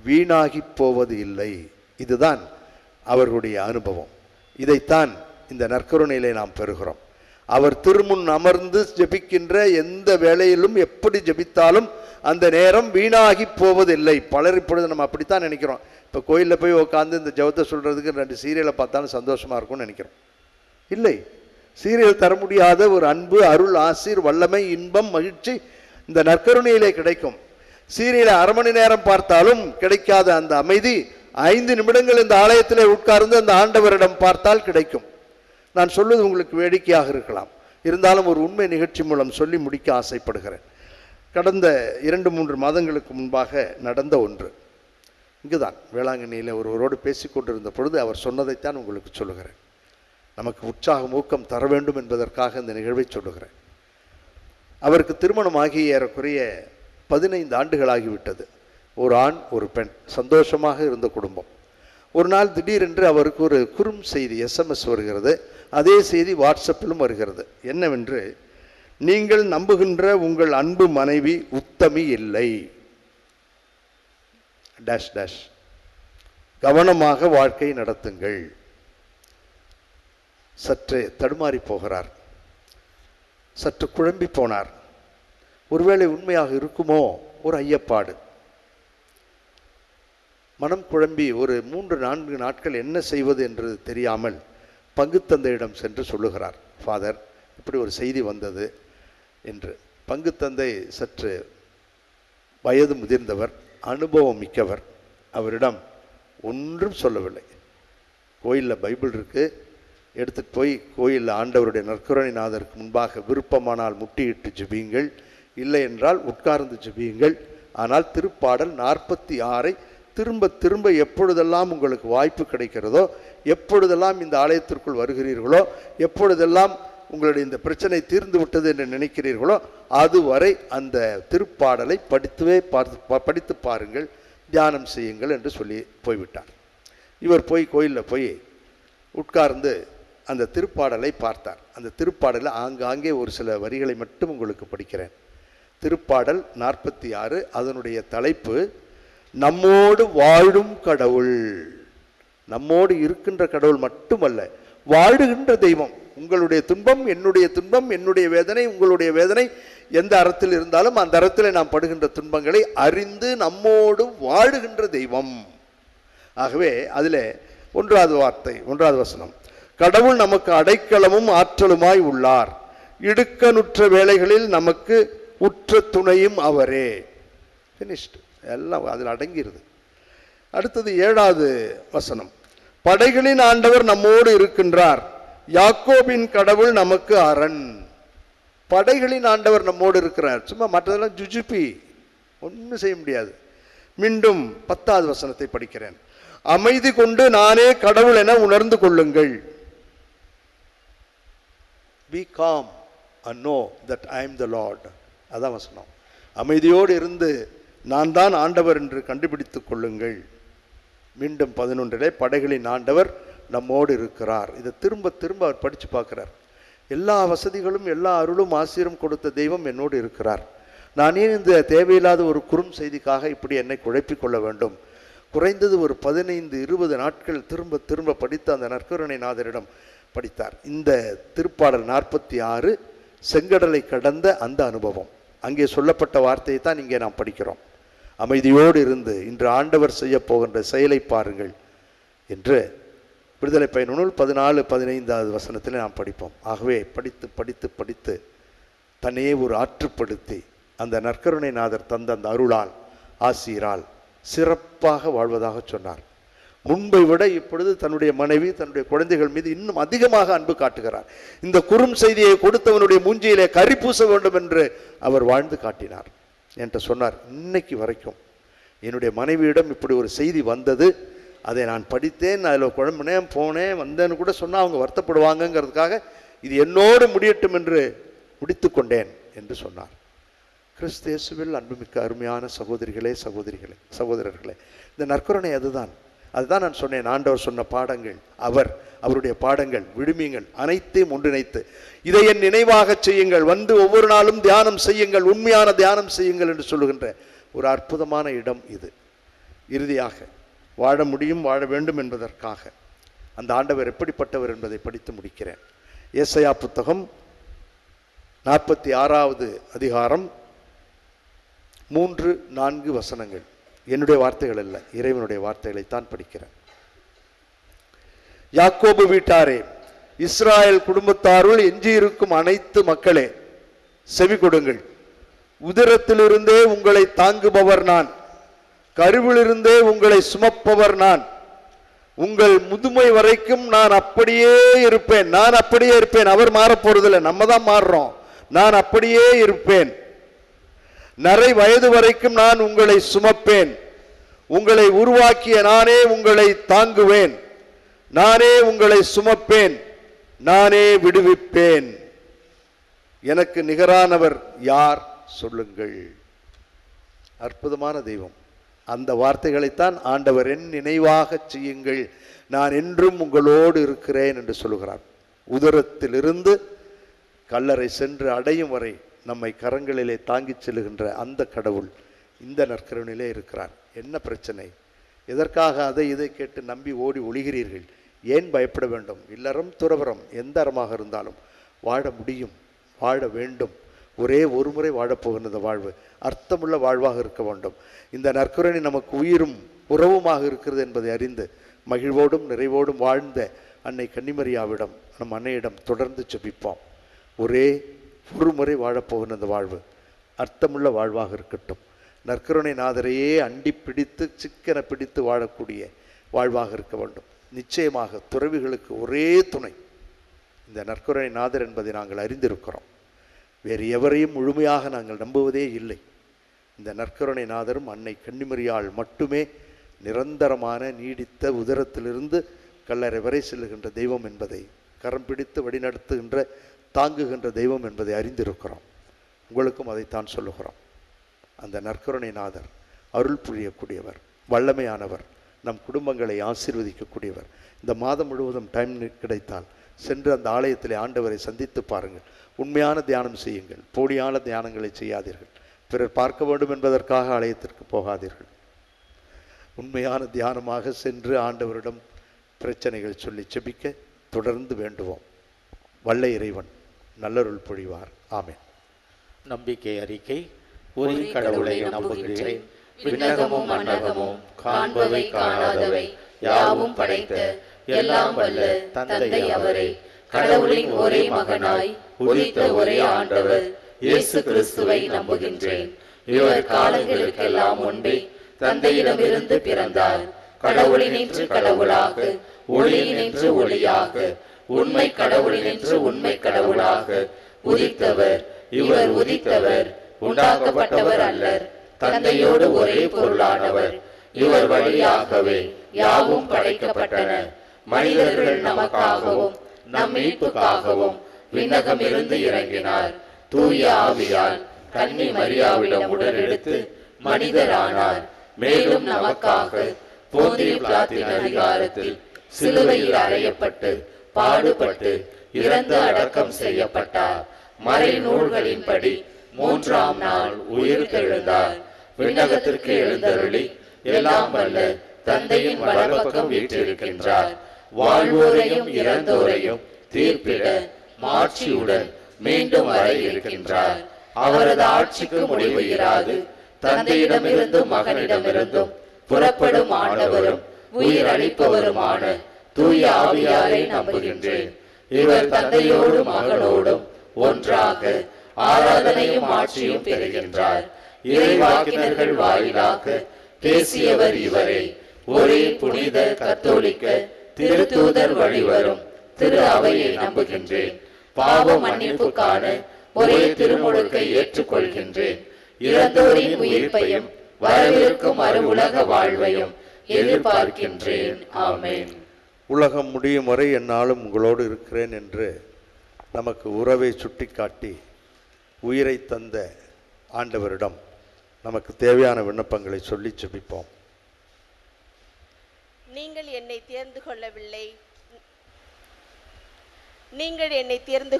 வீணாகி போவது இல்லை. இதுதான் அவர்களுடைய அனுபவம். இதைத்தான் இந்த நற்கருணையிலே நாம் பெறுகிறோம். அவர் திருமுன் அமர்ந்து ஜெபிக்கின்ற எந்த வேளையிலும் எப்படி ஜெபித்தாலும் அந்த நேரம் வீணாகி போவதில்லை. பலர் இப்பொழுது நம்ம அப்படித்தான் நினைக்கிறோம். இப்போ கோயிலில் போய் உட்காந்து இந்த ஜெபத்தை சொல்கிறதுக்கு 2 சீரியலை பார்த்தாலும் சந்தோஷமாக இருக்கும்னு நினைக்கிறோம். இல்லை, சீரியல் தர முடியாத ஒரு அன்பு, அருள், ஆசீர், வல்லமை, இன்பம், மகிழ்ச்சி இந்த நற்கருணையிலே கிடைக்கும். சீரியலை அரை மணி நேரம் பார்த்தாலும் கிடைக்காத அந்த அமைதி 5 நிமிடங்கள் இந்த ஆலயத்திலே உட்கார்ந்து அந்த ஆண்டவரிடம் பார்த்தால் கிடைக்கும். நான் சொல்வது உங்களுக்கு வேடிக்கையாக இருக்கலாம், இருந்தாலும் ஒரு உண்மை நிகழ்ச்சி மூலம் சொல்லி முடிக்க ஆசைப்படுகிறேன். கடந்த 2-3 மாதங்களுக்கு முன்பாக நடந்த ஒன்று. இங்குதான் வேளாங்கண்ணியில் ஒருவரோடு பேசி கொண்டிருந்த பொழுது அவர் சொன்னதைத்தான் உங்களுக்கு சொல்லுகிறேன். நமக்கு உற்சாகம், ஊக்கம் தர வேண்டும் என்பதற்காக இந்த நிகழ்வை சொல்லுகிறேன். அவருக்கு திருமணமாகி ஏறக்குறைய 15 ஆண்டுகளாகிவிட்டது. ஒரு ஆண், ஒரு பெண், சந்தோஷமாக இருந்த குடும்பம். ஒரு நாள் திடீரென்று அவருக்கு ஒரு குறும் செய்தி SMS வருகிறது. அதே செய்தி வாட்ஸ்அப்பிலும் வருகிறது. என்னவென்று, நீங்கள் நம்புகின்ற உங்கள் அன்பு மனைவி உத்தமி இல்லை. Dash dash. கவனமாக வாழ்க்கை நடத்துங்கள். சற்று தடுமாறி போகிறார், சற்று குழம்பி போனார். ஒருவேளை உண்மையாக இருக்குமோ ஒரு ஐயப்பாடு. மனம் குழம்பி ஒரு 3-4 நாட்கள் என்ன செய்வது என்று தெரியாமல் பங்குத்தந்தையிடம் சென்று சொல்லுகிறார். ஃபாதர், இப்படி ஒரு செய்தி வந்தது என்று. பங்குத்தந்தை சற்று வயது முதிர்ந்தவர், அனுபவம் மிக்கவர். அவரிடம் ஒன்றும் சொல்லவில்லை. கோயிலில் பைபிள் இருக்கு, எடுத்துகிட்டு போய் கோயிலில் ஆண்டவருடைய நற்கருணை நாதருக்கு முன்பாக விருப்பமானால் முட்டியிட்டு ஜெபியுங்கள், இல்லை என்றால் உட்கார்ந்து ஜெபியுங்கள். ஆனால் திருப்பாடல் 46 திரும்ப திரும்ப எப்பொழுதெல்லாம் உங்களுக்கு வாய்ப்பு கிடைக்கிறதோ, எப்பொழுதெல்லாம் இந்த ஆலயத்திற்குள் வருகிறீர்களோ, எப்பொழுதெல்லாம் உங்களுடைய இந்த பிரச்சனை தீர்ந்து விட்டது என்று நினைக்கிறீர்களோ, அதுவரை அந்த திருப்பாடலை படித்து பாருங்கள், தியானம் செய்யுங்கள் என்று சொல்லி போய்விட்டார். இவர் போய் கோயிலில் போய் உட்கார்ந்து அந்த திருப்பாடலை பார்த்தார். அந்த திருப்பாடலில் ஆங்காங்கே ஒரு சில வரிகளை மட்டும் உங்களுக்கு படிக்கிறேன். திருப்பாடல் 46, அதனுடைய தலைப்பு நம்மோடு வாழும் கடவுள். நம்மோடு இருக்கின்ற கடவுள் மட்டுமல்ல, வாழுகின்ற தெய்வம். உங்களுடைய துன்பம் என்னுடைய துன்பம், என்னுடைய வேதனை உங்களுடைய வேதனை, எந்த அறத்தில் இருந்தாலும் அந்த அறத்தில் நாம் படுகின்ற துன்பங்களை அறிந்து நம்மோடு வாழுகின்ற தெய்வம். ஆகவே அதில் 1வது வார்த்தை, 1வது வசனம், கடவுள் நமக்கு அடைக்கலமும் ஆற்றலுமாய் உள்ளார், இடுக்கணுற்ற வேளைகளில் நமக்கு உற்ற துணையும் அவரே. ஃபினிஷ்டு, எல்லாம் அதில் அடங்கிருது. அடுத்தது 7வது வசனம், படைகளின் ஆண்டவர் நம்மோடு இருக்கின்றார், யாக்கோபின் கடவுள் நமக்கு அரண். படைகளின் ஆண்டவர் நம்மோடு இருக்கிறார். சும்மா மற்றதெல்லாம் ஜுஜுப்பி, ஒன்றும் செய்ய முடியாது. மீண்டும் 10வது வசனத்தை படிக்கிறேன், அமைதி கொண்டு நானே கடவுள் என உணர்ந்து கொள்ளுங்கள். Be calm and know that I am the Lord. அதான் வசனம். அமைதியோடு இருந்து நான் தான் ஆண்டவர் என்று கண்டுபிடித்துக் கொள்ளுங்கள். மீண்டும் 11, படைகளின் ஆண்டவர் நம்மோடு இருக்கிறார். இதை திரும்ப திரும்ப அவர் படித்து பார்க்கிறார். எல்லா வசதிகளும் எல்லா அருளும் ஆசீரும் கொடுத்த தெய்வம் என்னோடு இருக்கிறார். நான் ஏன் இந்த தேவையில்லாத ஒரு குறும் செய்திக்காக இப்படி என்னை குழப்பிக் கொள்ள வேண்டும்? குறைந்தது ஒரு 15-20 நாட்கள் திரும்ப திரும்ப படித்த அந்த நற்கருணை நாதரிடம் படித்தார். இந்த திருப்பாடல் 46 செங்கடலை கடந்த அந்த அனுபவம். அங்கே சொல்லப்பட்ட வார்த்தையை தான் இங்கே நாம் படிக்கிறோம். அமைதியோடு இருந்து இன்று ஆண்டவர் செய்ய போகின்ற செயலை பாருங்கள் என்று விடுதலை பயணநூல் 14-15வது வசனத்தில் நாம் படிப்போம். ஆகவே படித்து படித்து படித்து தன்னையே ஒரு ஆற்றுப்படுத்தி அந்த நற்கருணை நாதர் தந்த அந்த அருளால் ஆசீரால் சிறப்பாக வாழ்வதாக சொன்னார். முன்பை விட இப்பொழுது தன்னுடைய மனைவி, தன்னுடைய குழந்தைகள் மீது இன்னும் அதிகமாக அன்பு காட்டுகிறார். இந்த குறும் செய்தியை கொடுத்தவனுடைய மூஞ்சியிலே கரி பூச வேண்டும் என்று அவர் வாழ்ந்து காட்டினார். என்கிட்ட சொன்னார், இன்னைக்கு வரைக்கும் என்னுடைய மனைவியிடம் இப்படி ஒரு செய்தி வந்தது, அதை நான் படித்தேன், அதில் குழம்பினேன், போனேன், வந்தேன்னு கூட சொன்னால் அவங்க வருத்தப்படுவாங்கங்கிறதுக்காக இது என்னோடு முடியட்டும் என்று முடித்து கொண்டேன் என்று சொன்னார். கிறிஸ்து இயேசுவில் அன்புமிக்க அருமையான சகோதரிகளே, சகோதரர்களே, இந்த நற்கருணை அதுதான். அதுதான் நான் சொன்னேன், ஆண்டவர் சொன்ன பாடங்கள், அவருடைய பாடங்கள், விடுமியங்கள் அனைத்தையும் ஒன்றிணைத்து இதை என் நினைவாக செய்யுங்கள், வந்து ஒவ்வொரு நாளும் தியானம் செய்யுங்கள், உண்மையான தியானம் செய்யுங்கள் என்று சொல்லுகின்ற ஒரு அற்புதமான இடம் இது. இறுதியாக வாழ முடியும், வாழ வேண்டும் என்பதற்காக அந்த ஆண்டவர் எப்படிப்பட்டவர் என்பதை படித்து முடிக்கிறேன். ஏசாயா புத்தகம் 46வது அதிகாரம் 3-4 வசனங்கள். என்னுடைய வார்த்தைகள் அல்ல, இறைவனுடைய வார்த்தைகளைத்தான் படிக்கிறேன். யாக்கோபு வீட்டாரே, இஸ்ராயல் குடும்பத்தாருள் எஞ்சியிருக்கும் அனைத்து மக்களே, செவி கொடுங்கள். உதரத்திலிருந்தே உங்களை தாங்குபவர் நான், கருவிலிருந்தே உங்களை சுமப்பவர் நான். உங்கள் முதுமை வரைக்கும் நான் அப்படியே இருப்பேன். நான் அப்படியே இருப்பேன். அவர் மாறப் போறதில்லை, நம்ம தான் மாறுறோம். நான் அப்படியே இருப்பேன். நரை வயது வரைக்கும் நான் உங்களை சுமப்பேன். உங்களை உருவாக்கிய நானே உங்களை தாங்குவேன். நானே உங்களை சுமப்பேன், நானே விடுவிப்பேன். எனக்கு நிகரானவர் யார் சொல்லுங்கள். அற்புதமான தெய்வம். அந்த வார்த்தைகளைத்தான் ஆண்டவர் என் நினைவாக செய்யுங்கள், நான் என்றும் உங்களோடு இருக்கிறேன் என்று சொல்லுகிறார். உதரத்திலிருந்து கல்லறை சென்று அடையும் வரை நம்மை கரங்களிலே தாங்கிச் செல்லுகின்ற அந்த கடவுள் இந்த நற்கருணையிலே இருக்கிறார். என்ன பிரச்சனை? எதற்காக அதை இதை கேட்டு நம்பி ஓடி ஒளிகிறீர்கள்? ஏன் பயப்பட வேண்டும்? இல்லறம் துறவரம் எந்த அறமாக இருந்தாலும் வாழ முடியும், வாழ வேண்டும். ஒரே ஒரு முறை வாழப்போகின்ற வாழ்வு அர்த்தமுள்ள வாழ்வாக இருக்க வேண்டும். இந்த நற்கருணை நமக்கு உயிரும் உறவுமாக இருக்கிறது என்பதை அறிந்து மகிழ்வோடும் நிறைவோடும் வாழ்ந்த அன்னை கன்னிமரியாவிடம், நம் அன்னையிடம் தொடர்ந்து ஜெபிப்போம். ஒரே ஒரு முறை வாழப்போகின்ற வாழ்வு அர்த்தமுள்ள வாழ்வாக இருக்கட்டும். நற்கருணை நாதரையே அண்டி பிடித்து சிக்கன பிடித்து வாழக்கூடிய வாழ்வாக இருக்க வேண்டும். நிச்சயமாக துறவிகளுக்கு ஒரே துணை இந்த நற்கருணை நாதர் என்பதை நாங்கள் அறிந்திருக்கிறோம். வேறு எவரையும் முழுமையாக நாங்கள் நம்புவதே இல்லை. இந்த நற்கருணை நாதரும் அன்னை கன்னிமரியாள் மட்டுமே நிரந்தரமான நீடித்த உதரத்திலிருந்து கல்லறை வரை செல்லுகின்ற தெய்வம் என்பதை, கரம் பிடித்து வழிநடத்துகின்ற தாங்குகின்ற தெய்வம் என்பதை அறிந்திருக்கிறோம். உங்களுக்கும் அதைத்தான் சொல்லுகிறோம். அந்த நற்கருணை நாதர் அருள் புரியக்கூடியவர், வல்லமையானவர், நம் குடும்பங்களை ஆசீர்வதிக்கக்கூடியவர். இந்த மாதம் முழுவதும் டைம் கிடைத்தால் சென்று அந்த ஆலயத்திலே ஆண்டவரை சந்தித்து பாருங்கள். உண்மையான தியானம் செய்யுங்கள், போலியான தியானங்களை செய்யாதீர்கள். பிறர் பார்க்க வேண்டும் என்பதற்காக ஆலயத்திற்கு போகாதீர்கள். உண்மையான தியானமாக சென்று ஆண்டவரிடம் பிரச்சனைகள் சொல்லி செபிக்க தொடர்ந்து வேண்டுவோம். வல்ல இறைவன் நல்லருள் பொழிவார். ஆமென். நம்பிக்கை அறிக்கை. ஒரு கடவுளை நம்புகிறேன். விண்ணகமும் மண்ணகமும் காண்பவை காணாதவை யாவும் படைத்த எல்லாம் வல்ல தந்தை அவரை, கடவுளின் ஒரே மகனாய் உதித்த ஒரே ஆண்டவர் இயேசு கிறிஸ்துவை நம்புகின்றேன். இவர் காலங்களுக்கெல்லாம் முன்பே தந்தையிடமிருந்து பிறந்தார். கடவுளினின்று கடவுளாக, ஒளியினின்று ஒளியாக, உண்மை கடவுளினின்று உண்மை கடவுளாக உதித்தவர். இவர் உதித்தவர், உண்டாக்கப்பட்டவர் அல்லர். தந்தையோடு ஒரே பொருளானவர். இவர் வழியாகவே யாவும் படைக்கப்பட்டன. மனிதர்கள் நமக்காகவும் நம் மீட்புக்காகவும் விண்ணகமிருந்து இறங்கினார். தூய ஆவியால் கன்னி மரியாவிடம் உடலெடுத்து மனிதரானார். மேலும் நமக்காக போந்திய பிலாத்தின் அதிகாரத்தில் சிலுவையில் அறையப்பட்டு பாடுபட்டு இறந்து அடக்கம் செய்யப்பட்டார். மறை நூல்களின்படி 3ஆம் நாள் உயிர் தெழுந்தார். விண்ணகத்திற்கு எழுந்தருளி எல்லாம் வல்ல தந்தையின் வலப்பக்கம் வீற்றிருக்கின்றார். வாழ்வோரையும் இறந்தோரையும் தீர்ப்பிட மாட்சியுடன் மீண்டும் வர இருக்கின்றார். அவரது ஆட்சிக்கு முடிவு இராது. தந்தையிடமிருந்தும் மகனிடமிருந்தும் புறப்படும் ஆண்டவரும் உயிர் அளிப்பவருமான தூய ஆவியாரை நம்புகின்றேன். இவர் தந்தையோடும் மகனோடும் ஒன்றாக ஆராதனையும் ஆட்சியும் பெறுகின்றார். இறைவாக்கினர்கள் வாயிலாக பேசியவர் இவரே. ஒரே புனித கத்தோலிக்க திருத்தூதர் வழிவரும் திரு அவையை நம்புகின்றேன். பாவ மன்னிப்புக்கான ஒரே திருமுழுக்கை ஏற்றுக்கொள்கின்றேன். இறந்தோரின் உயிர்ப்பையும் வரவிருக்கும் மறுஉலக வாழ்வையும் எதிர்பார்க்கின்றேன். ஆமென். உலகம் முடியும் வரை என்னாலும் உங்களோடு இருக்கிறேன் என்று நமக்கு உறவை சுட்டிக்காட்டி உயிரை தந்த ஆண்டவரிடம் நமக்கு தேவையான விண்ணப்பங்களை சொல்லி ஜெபிப்போம். நீங்கள் என்னை தேர்ந்து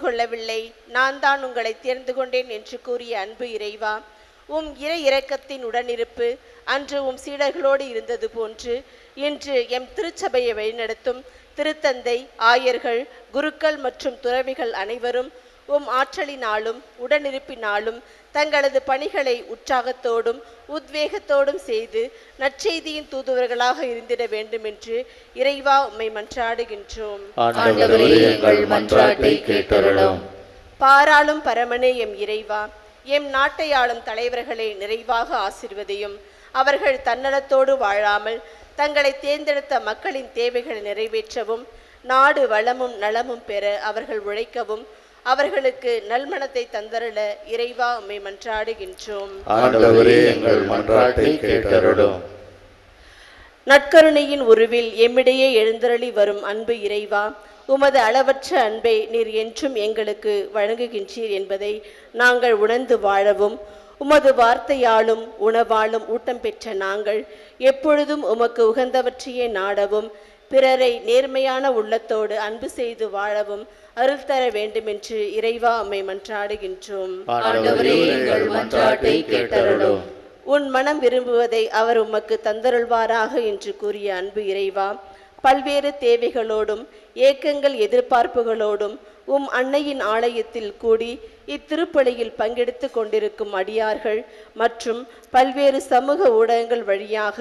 கொள்ளவில்லை, நான் தான் உங்களை தேர்ந்து கொண்டேன் என்று கூறிய அன்பு இறைவா, உம் இரக்கத்தின் உடனிருப்பு அன்று உம் சீடர்களோடு இருந்தது போன்று இன்று எம் திருச்சபையை வழிநடத்தும் திருத்தந்தை, ஆயர்கள், குருக்கள் மற்றும் துறவிகள் அனைவரும் உம் ஆற்றலினாலும் உடனிருப்பினாலும் தங்களது பணிகளை உற்சாகத்தோடும் உத்வேகத்தோடும் செய்து நற்செய்தியின் தூதுவர்களாக இருந்திட வேண்டும் என்று இறைவா உம்மை மன்றாடுகின்றோம். பாராளும் பரமனே எம் இறைவா, எம் நாட்டை ஆளும் தலைவர்களை நிறைவாக ஆசீர்வதியும். அவர்கள் தன்னலத்தோடு வாழாமல் தங்களை தேர்ந்தெடுத்த மக்களின் தேவைகளை நிறைவேற்றவும் நாடு வளமும் நலமும் பெற அவர்கள் உழைக்கவும் அவர்களுக்கு நல்மனத்தை தந்தருள இறைவா உம்மை மன்றாடுகின்றோம். நற்கருணையின் உருவில் எம்மிடையே எழுந்தருளி வரும் அன்பு இறைவா, உமது அளவற்ற அன்பை நீர் என்றும் எங்களுக்கு வழங்குகின்றீர் என்பதை நாங்கள் உணர்ந்து வாழவும், உமது வார்த்தையாலும் உணவாலும் ஊட்டம் பெற்ற நாங்கள் எப்பொழுதும் உமக்கு உகந்தவற்றையே நாடவும் பிறரை நேர்மையான உள்ளத்தோடு அன்பு செய்து வாழவும் அருள் தர வேண்டும் என்று இறைவா உம்மை மன்றாடுகின்றோம். உன் மனம் விரும்புவதை அவர் உமக்கு தந்தருள்வாராக என்று கூறிய அன்பு இறைவா, பல்வேறு தேவைகளோடும் ஏக்கங்கள் எதிர்பார்ப்புகளோடும் உம் அன்னையின் ஆலயத்தில் கூடி இத்திருப்பலியில் பங்கெடுத்து கொண்டிருக்கும் அடியார்கள் மற்றும் பல்வேறு சமூக ஊடகங்கள் வழியாக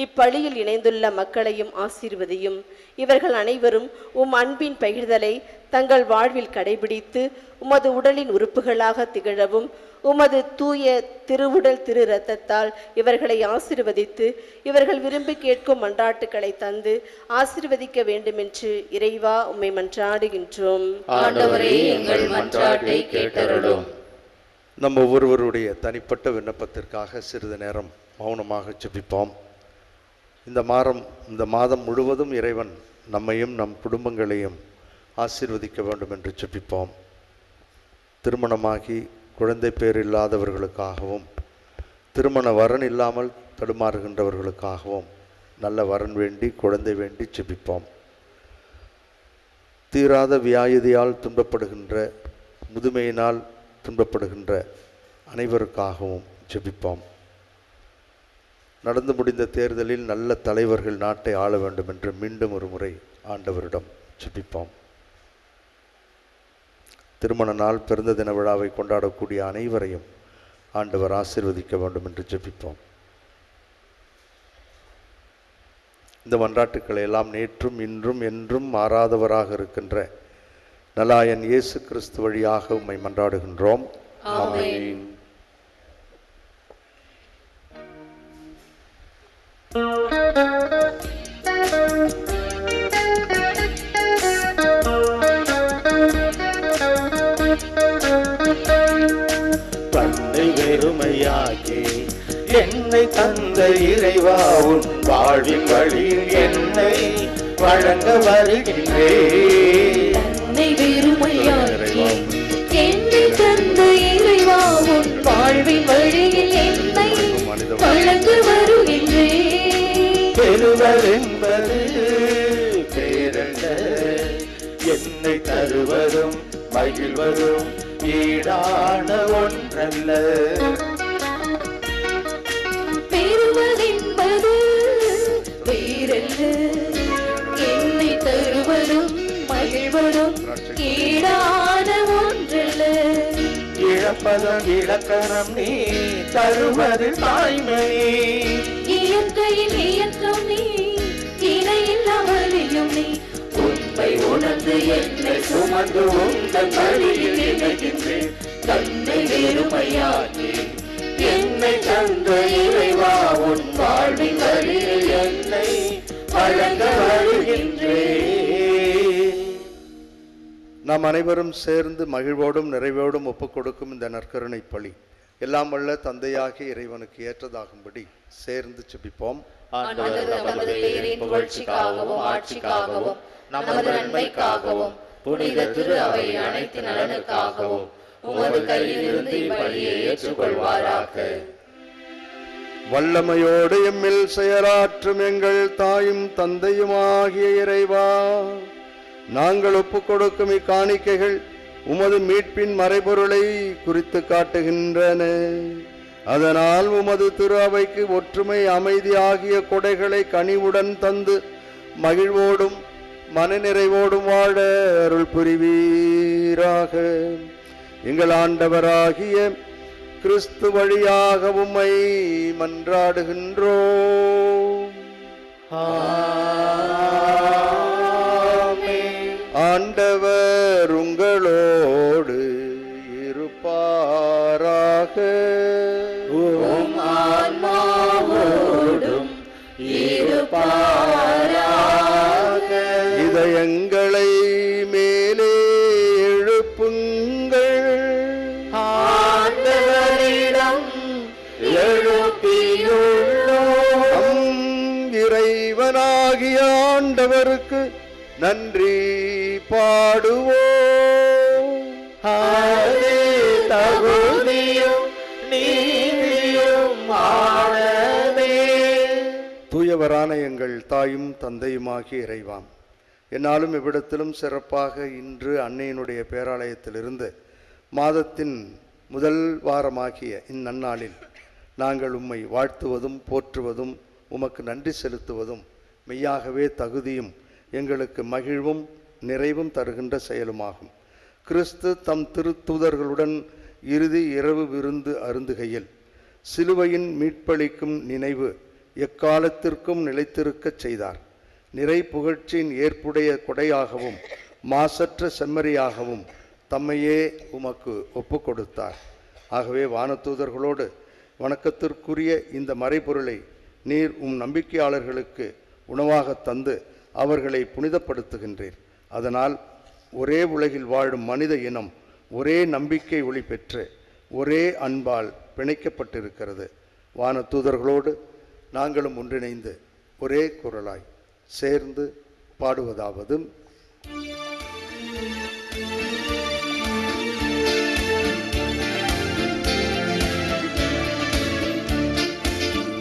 இப்பலியில் இணைந்துள்ள மக்களையும் ஆசீர்வதியும். இவர்கள் அனைவரும் உம் அன்பின் பகிர்தலை தங்கள் வாழ்வில் கடைபிடித்து உமது உடலின் உறுப்புகளாக திகழவும் உமது தூய திருவுடல் திரு இரத்தத்தால் இவர்களை ஆசீர்வதித்து இவர்கள் விரும்பி கேட்கும் மன்றாட்டுக்களை தந்து ஆசீர்வதிக்க வேண்டும் என்று இறைவா உம்மை மன்றாடுகின்றோம். நம் ஒவ்வொருவருடைய தனிப்பட்ட விண்ணப்பத்திற்காக சிறிது நேரம் மௌனமாக ஜெபிப்போம். இந்த மாதம் முழுவதும் இறைவன் நம்மையும் நம் குடும்பங்களையும் ஆசீர்வதிக்க வேண்டும் என்று ஜெபிப்போம். திருமணமாகி குழந்தை பேர் இல்லாதவர்களுக்காகவும் திருமண வரன் இல்லாமல் தடுமாறுகின்றவர்களுக்காகவும் நல்ல வரன் வேண்டி குழந்தை வேண்டி ஜெபிப்போம். தீராத வியாதியால் துன்பப்படுகின்ற முதுமையினால் துன்பப்படுகின்ற அனைவருக்காகவும் ஜெபிப்போம். நடந்து முடிந்த தேர்தலில் நல்ல தலைவர்கள் நாட்டை ஆள வேண்டும் என்று மீண்டும் ஒரு முறை ஆண்டவரிடம் ஜெபிப்போம். திருமண நாள், பிறந்த தின விழாவை கொண்டாடக்கூடிய அனைவரையும் ஆண்டவர் ஆசீர்வதிக்க வேண்டும் என்று ஜெபிப்போம். இந்த மன்றாட்டுக்களை எல்லாம் நேற்றும் இன்றும் என்றும் மாறாதவராக இருக்கின்ற நலாயன் இயேசு கிறிஸ்து வழியாக உம்மை மன்றாடுகின்றோம். ஆமென். தன்னை வெறுமையாக்கி என்னை தந்த இறைவா, உன் வாழ்வின் வழியில் என்னை வழங்க வருகின்றேன். தன்னை வெறுமையாக்கி என்னை தந்த இறைவா, உன் வாழ்வின் வழியில் என்னை வழங்க வருகின்றேன். பெறுவர் என்பது பேரல்ல, என்னை தருவதும் மகிழ்வதும் ஈடான ஒன்றல்ல. பெறுவதென்பது பேரல்ல, என்னை தருவதும் மகிழ்வதும் ஈடான ஒன்றல்ல. இழப்பதும் இலக்கணம் நீ, தருவது தாய்மை. இயற்கையின் இயக்கம் நீ, இணையில்லாமலையும் நீ. உண்மை உணர்ந்து என்னை சுமந்து உங்கள் வழியில் இணைகின்றேன். தன்னை வெறுமையாக்கி என்னை தந்த இறைவா, உன் வாழ்வின் வழியில் என்னை வழங்க வருகின்றேன். நாம் அனைவரும் சேர்ந்து மகிழ்வோடும் நிறைவோடும் ஒப்புக் கொடுக்கும் இந்த நற்கருணை பலி எல்லாம் வல்ல தந்தையாகிய இறைவனுக்கு ஏற்றதாகும்படி சேர்ந்து ஜெபிப்போம். ஆண்டவர் நமது பெயரின் புகழ்ச்சிக்காகவும் ஆட்சிக்காகவும் நமது நன்மைக்காகவும் புனித திரு அவை அனைத்து நலனுக்காகவும் உமது கையிலிருந்து இப்பலியை ஏற்றுக்கொள்வாராக. வல்லமையோடு எம்மில் செயலாற்றும் எங்கள் தாயும் தந்தையுமாகிய இறைவா, நாங்கள் ஒப்புக் கொடுக்கும் இக்காணிக்கைகள் உமது மீட்பின் மறைபொருளை குறித்து காட்டுகின்றன. அதனால் உமது திரு அவைக்கு ஒற்றுமை, அமைதி ஆகிய கொடைகளை கனிவுடன் தந்து மகிழ்வோடும் மனநிறைவோடும் வாழ அருள் புரிவீராக. எங்கள் ஆண்டவராகிய கிறிஸ்து வழியாக உம்மை மன்றாடுகின்றோம். ஆண்டவர் உங்களோடு இருப்பாராக. உம் ஆன்மாவோடும் இருப்பாராக. இதயங்களை மேலே எழுப்புங்கள். ஆண்டவரிடம் எழுப்பியுள்ளோம். இறைவனாகிய ஆண்டவருக்கு நன்றி பாடுவோம். அது தகுதியும் நீதியும் ஆனதே. தூயவரான எங்கள் தாயும் தந்தையுமாகிய இறைவாம், என்னாலும் இவ்விடத்திலும் சிறப்பாக இன்று அன்னையினுடைய பேராலயத்திலிருந்து மாதத்தின் முதல் வாரமாகிய இந்நன்னாளில் நாங்கள் உம்மை வாழ்த்துவதும் போற்றுவதும் உமக்கு நன்றி செலுத்துவதும் மெய்யாகவே தகுதியும் எங்களுக்கு மகிழ்வும் நிறைவும் தருகின்ற செயலுமாகும். கிறிஸ்து தம் திருத்தூதர்களுடன் இறுதி இரவு விருந்து அருந்துகையில் சிலுவையின் மீட்பளிக்கும் நினைவு எக்காலத்திற்கும் நிலைத்திருக்கச் செய்தார். நிறை புகழ்ச்சியின் ஏற்புடைய கொடையாகவும் மாசற்ற செம்மறியாகவும் தம்மையே உமக்கு ஒப்பு கொடுத்தார். ஆகவே வானதூதர்களோடு வணக்கத்திற்குரிய இந்த மறைபொருளை நீர் உம் நம்பிக்கையாளர்களுக்கு உணவாக தந்து அவர்களை புனிதப்படுத்துகின்றீர். அதனால் ஒரே உலகில் வாழும் மனித இனம் ஒரே நம்பிக்கை ஒளி பெற்று ஒரே அன்பால் பிணைக்கப்பட்டிருக்கிறது. வானதூதர்களோடு நாங்களும் ஒன்றிணைந்து ஒரே குரலாய் சேர்ந்து பாடுவதாவது: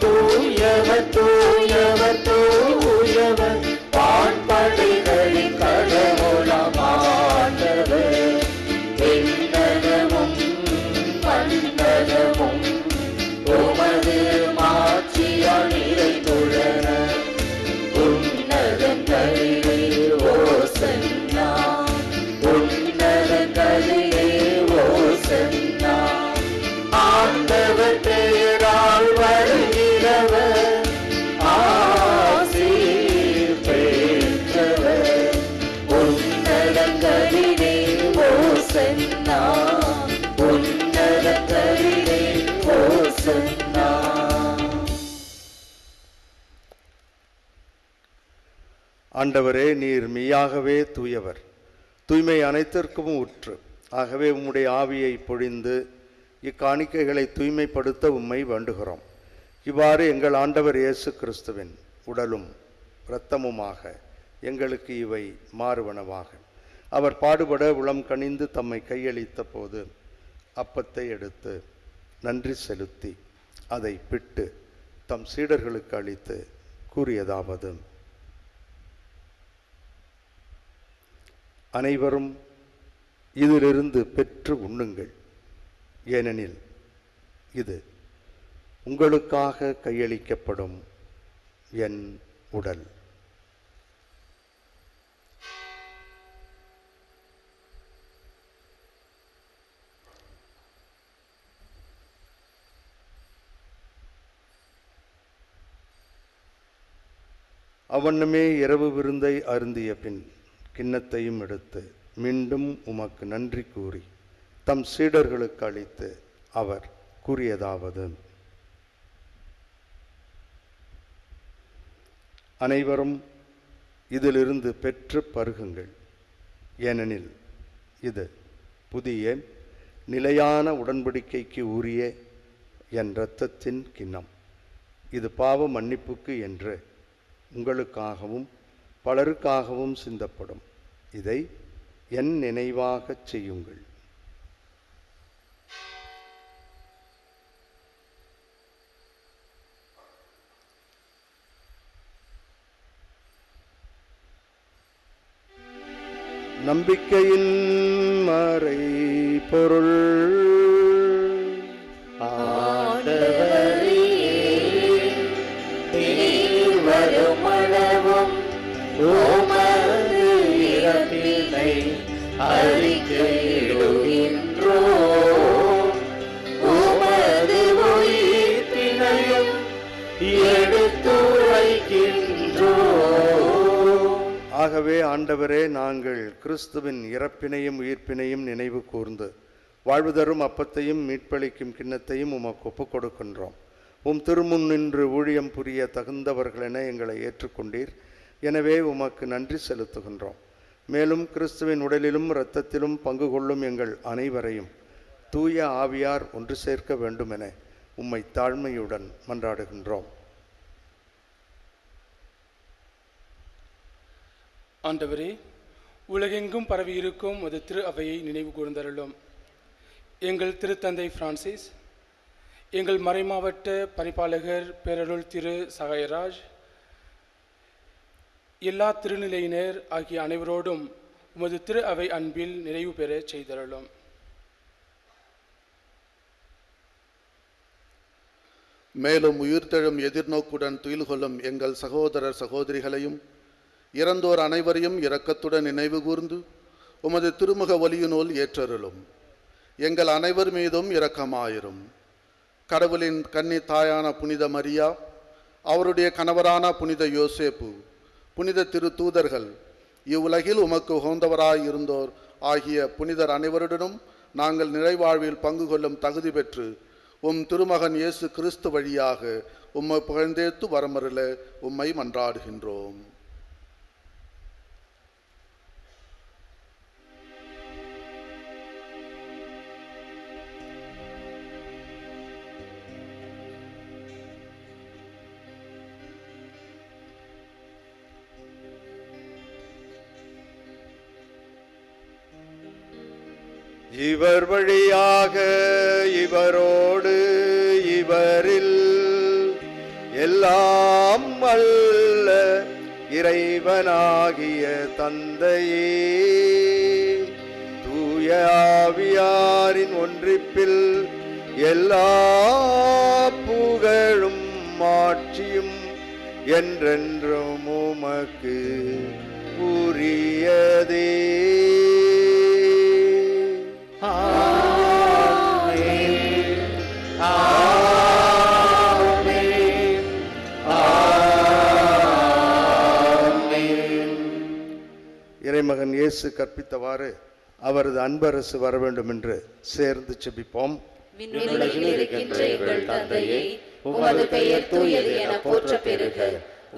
தூயவர் தூயவர் தூயவர் வான்படைகளின் கடவுளாம் ஆண்டவர். விண்ணகமும் மண்ணகமும் உமது மாட்சியால் நிறைந்துள்ளன. உன்னதங்களிலே ஓசன்னா, உன்னதங்களிலே ஓசன்னா. ஆண்டவர் பெயரால் வருகிறவர் ஆசீர் பெற்றவர். உன்னதங்களிலே ஓசன்னா, உன்னதங்களிலே ஓசன்னா. ஆண்டவரே, நீர் மெய்யாகவே தூயவர், தூய்மை அனைத்திற்கும் ஊற்று. ஆகவே உம்முடைய ஆவியை பொழிந்து இக்காணிக்கைகளை தூய்மைப்படுத்த உம்மை வேண்டுகிறோம். இவ்வாறு எங்கள் ஆண்டவர் இயேசு கிறிஸ்துவின் உடலும் இரத்தமுமாக எங்களுக்கு இவை மாறுவனவாக. அவர் பாடுபட உளம் கனிந்து தம்மை கையளித்த போது அப்பத்தை எடுத்து நன்றி செலுத்தி அதை பிட்டு தம் சீடர்களுக்கு அளித்து கூறியதாவது: அனைவரும் இதிலிருந்து பெற்று உண்ணுங்கள், ஏனெனில் இது உங்களுக்காக கையளிக்கப்படும் என் உடல். அவ்வண்ணமே இரவு விருந்தை அருந்திய பின் கிண்ணத்தையும் எடுத்து மீண்டும் உமக்கு நன்றி கூறி தம் சீடர்களுக்கு அளித்து அவர் கூறியதாவது: அனைவரும் இதிலிருந்து பெற்று பருகுங்கள், ஏனெனில் இது புதிய நிலையான உடன்படிக்கைக்கு உரிய என் இரத்தத்தின் கிண்ணம். இது பாவ மன்னிப்புக்கு என்று உங்களுக்காகவும் பலருக்காகவும் சிந்தப்படும். இதை என் நினைவாகச் செய்யுங்கள். நம்பிக்கையின் மறை பொருள். ஆண்டவரே, நீர் வருமளவும் உமது இறப்பினை அறிக்கையிடுகின்றோம், உமது உயிர்ப்பினையும் எடுத்துரைக்கின்றோம். ஆகவே ஆண்டவரே, நாங்கள் கிறிஸ்துவின் இறப்பினையும் உயிர்ப்பினையும் நினைவு கூர்ந்து வாழ்வு தரும் அப்பத்தையும் மீட்பளிக்கும் கிண்ணத்தையும் உமக்கு ஒப்புக் கொடுக்கின்றோம். உம் திருமுன் நின்று ஊழியம் புரிய தகுந்தவர்களென எங்களை ஏற்றுக்கொண்டீர். எனவே உமக்கு நன்றி செலுத்துகின்றோம். மேலும் கிறிஸ்துவின் உடலிலும் இரத்தத்திலும் பங்கு கொள்ளும் எங்கள் அனைவரையும் தூய ஆவியார் ஒன்று சேர்க்க வேண்டுமென உம்மை தாழ்மையுடன் மன்றாடுகின்றோம். ஆண்டவரே, உலகெங்கும் பரவி இருக்கும் ஒரு திரு அவையை நினைவு கூர்ந்தருளும். எங்கள் திருத்தந்தை பிரான்சிஸ், எங்கள் மறைமாவட்ட பணிப்பாளர் பேரருள் திரு சகாயராஜ், எல்லா திருநிலையினர் ஆகிய அனைவரோடும் உமது திரு அவை அன்பில் நிறைவு பெற செய்தருளும். மேலும் உயிர்த்தெழும் எதிர்நோக்குடன் துயில் கொள்ளும் எங்கள் சகோதரர் சகோதரிகளையும் இறந்தோர் அனைவரையும் இரக்கத்துடன் நினைவு கூர்ந்து உமது திருமுக ஒலியினுள் ஏற்றருளும். எங்கள் அனைவர் மீதும் இரக்கமாயிரும். கடவுளின் கன்னி தாயான புனித மரியா, அவருடைய கணவரான புனித யோசேப்பு, புனித திரு தூதர்கள், இவ்வுலகில் உமக்கு உகந்தவராய் இருந்தோர் ஆகிய புனிதர் அனைவருடனும் நாங்கள் நிறைவாழ்வில் பங்கு கொள்ளும் தகுதி பெற்று உம் திருமகன் இயேசு கிறிஸ்து வழியாக உம்மை புகழ்ந்தேத்து வரமருள உம்மை மன்றாடுகின்றோம். இவர் வழியாக இவரோடு இவரில் எல்லாம் வல்ல இறைவனாகிய தந்தையே, தூய ஆவியாரின் ஒன்றிப்பில் எல்லா புகழும் ஆட்சியும் என்றென்றும் உமக்கு உரியதே. இறைமகன் இயேசு கற்பித்தவாறு அவரது அன்பரசு வர வேண்டும் என்று சேர்ந்து செபிப்போம். விண்ணுலகில் இருக்கின்ற எங்கள் தந்தையே, உமது பெயர் தூயது என போற்ற பெறுக.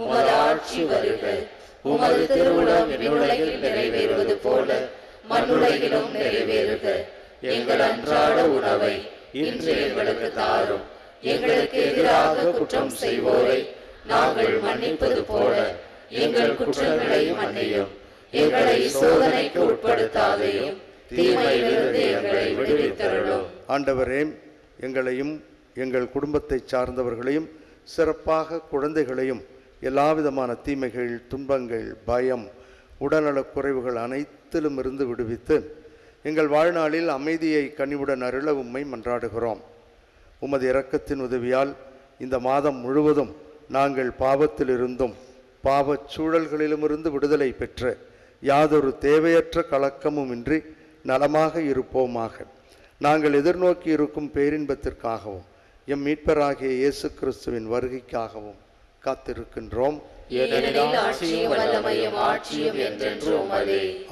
உமது ஆட்சி வருக. உமது திருவுளம் விண்ணுலகில் நிறைவேறுவது போல மண்ணுலகிலும் நிறைவேறுக. எங்கள் அன்றாட உணவை இன்று எங்களுக்கு தாரும். எங்களுக்கு எதிராக குற்றம் செய்வோரை நாங்கள் மன்னிப்பது போல எங்கள் குற்றங்களை மன்னியும். எங்களை சோதனைக்கு உட்படுத்தாதையும் தீமையிலிருந்து எங்களை விடுவித்தருளும். ஆண்டவரே, எங்களையும் எங்கள் குடும்பத்தை சார்ந்தவர்களையும் சிறப்பாக குழந்தைகளையும் எல்லாவிதமான தீமைகள், துன்பங்கள், பயம், உடல்நலக் குறைவுகள் அனைத்திலும் இருந்து விடுவித்து எங்கள் வாழ்நாளில் அமைதியை கனிவுடன் அருள உம்மை மன்றாடுகிறோம். உமது இரக்கத்தின் உதவியால் இந்த மாதம் முழுவதும் நாங்கள் பாவத்திலிருந்தும் பாவச் சூழல்களிலுமிருந்து விடுதலை பெற்று யாதொரு தேவையற்ற கலக்கமும் இன்றி நலமாக இருப்போமாக. நாங்கள் எதிர்நோக்கி இருக்கும் பேரின்பத்திற்காகவும் எம் மீட்பராகிய இயேசு கிறிஸ்துவின் வருகைக்காகவும் காத்திருக்கின்றோம்.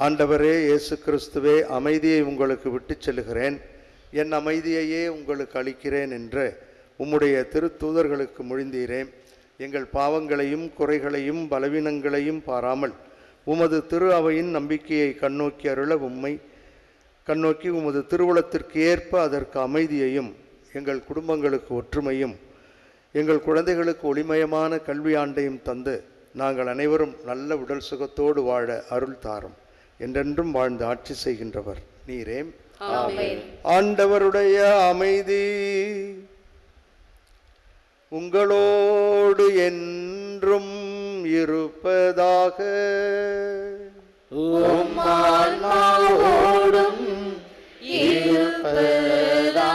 ஆண்டவரே இயேசு கிறிஸ்துவே, அமைதியை உங்களுக்கு விட்டுச் செல்கிறேன், என் அமைதியையே உங்களுக்கு அளிக்கிறேன் என்று உம்முடைய திருத்தூதர்களுக்கு மொழிந்தீரே. எங்கள் பாவங்களையும் குறைகளையும் பலவீனங்களையும் பாராமல் உமது திரு அவையின் நம்பிக்கையை கண்ணோக்கி அருள உம்மை கண்ணோக்கி உமது திருவுளத்திற்கு ஏற்ப அதற்கு அமைதியையும், எங்கள் குடும்பங்களுக்கு ஒற்றுமையும், எங்கள் குழந்தைகளுக்கு ஒளிமயமான கல்வி ஆண்டையும் தந்து நாங்கள் அனைவரும் நல்ல உடல் சுகத்தோடு வாழ அருள் தாரும். என்றென்றும் வாழ்ந்து ஆட்சி செய்கின்றவர் நீரே. ஆண்டவருடைய அமைதி உங்களோடு என்றும் இருப்பதாக. உம் ஆன்மாவோடும் இருப்பதாக.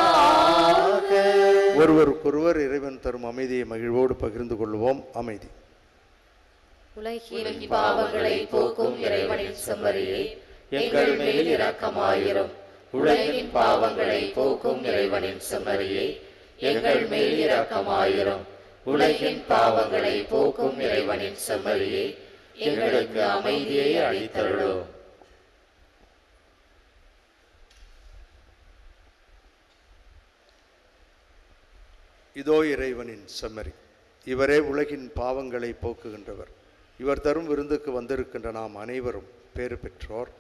ஒருவருக்கொருவர் இறைவன் தரும் அமைதியை மகிழ்வோடு பகிர்ந்து கொள்வோம். அமைதி. உலகின் பாவங்களை போக்கும் இறைவனின் செம்மறியே, எங்கள் மேல் இரக்கமாயிரும். உலகின் பாவங்களை போக்கும் இறைவனின் செம்மறியே, எங்கள் மேல் இரக்கமாயிரும். உலகின் பாவங்களை போக்கும் இறைவனின் செம்மறியே, எங்களுக்கு அமைதியை அளித்தருளும். இதோ இறைவனின் செம்மறி, இவரே உலகின் பாவங்களை போக்குகின்றவர். இவர் தரும் விருந்துக்கு வந்திருக்கின்ற நாம் அனைவரும் பேறு பெற்றோர்.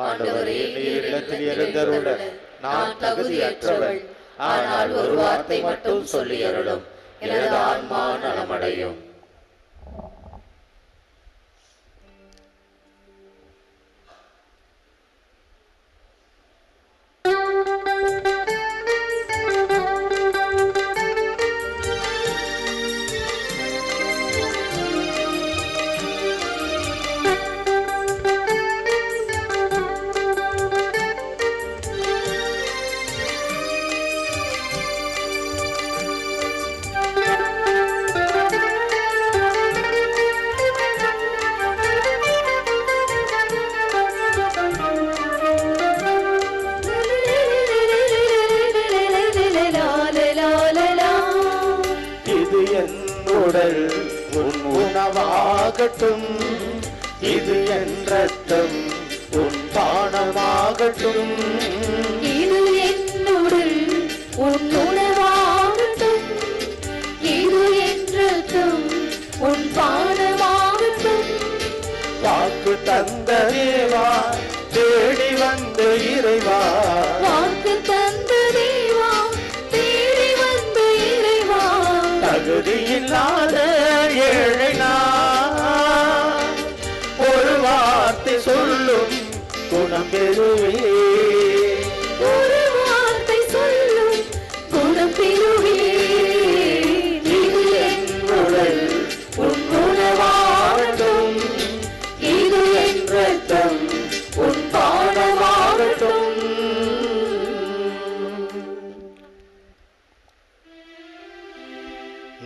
ஆண்டவரே, நீர் இல்லத்தில் எழுந்தருள நான் தகுதியற்றவள். ஆனால் ஒரு வார்த்தை மட்டும் சொல்லி அருளும், எனது ஆன்மா நலமடையும். உணவாகட்டும், இது என் ரத்தம் உன் பானமாகட்டும். இது என் உடல் உன் உணவாகட்டும், இது என் ரத்தம் உன் பானமாகட்டும். வாக்கு தந்த தேவா, தேடி வந்த இறைவா, வாக்கு தந்த தேவா, தேடி வந்த இறைவா, தகுதியில்லாத ஏழை நான் ஒரு வார்த்தை சொல்லும் குணம் பெறுவே. ஒரு வார்த்தை சொல்லும் குணம் பெறுவே. இது என் உடல் உன் உணவாகட்டும், இது என் ரத்தம் உன் பானமாகட்டும்.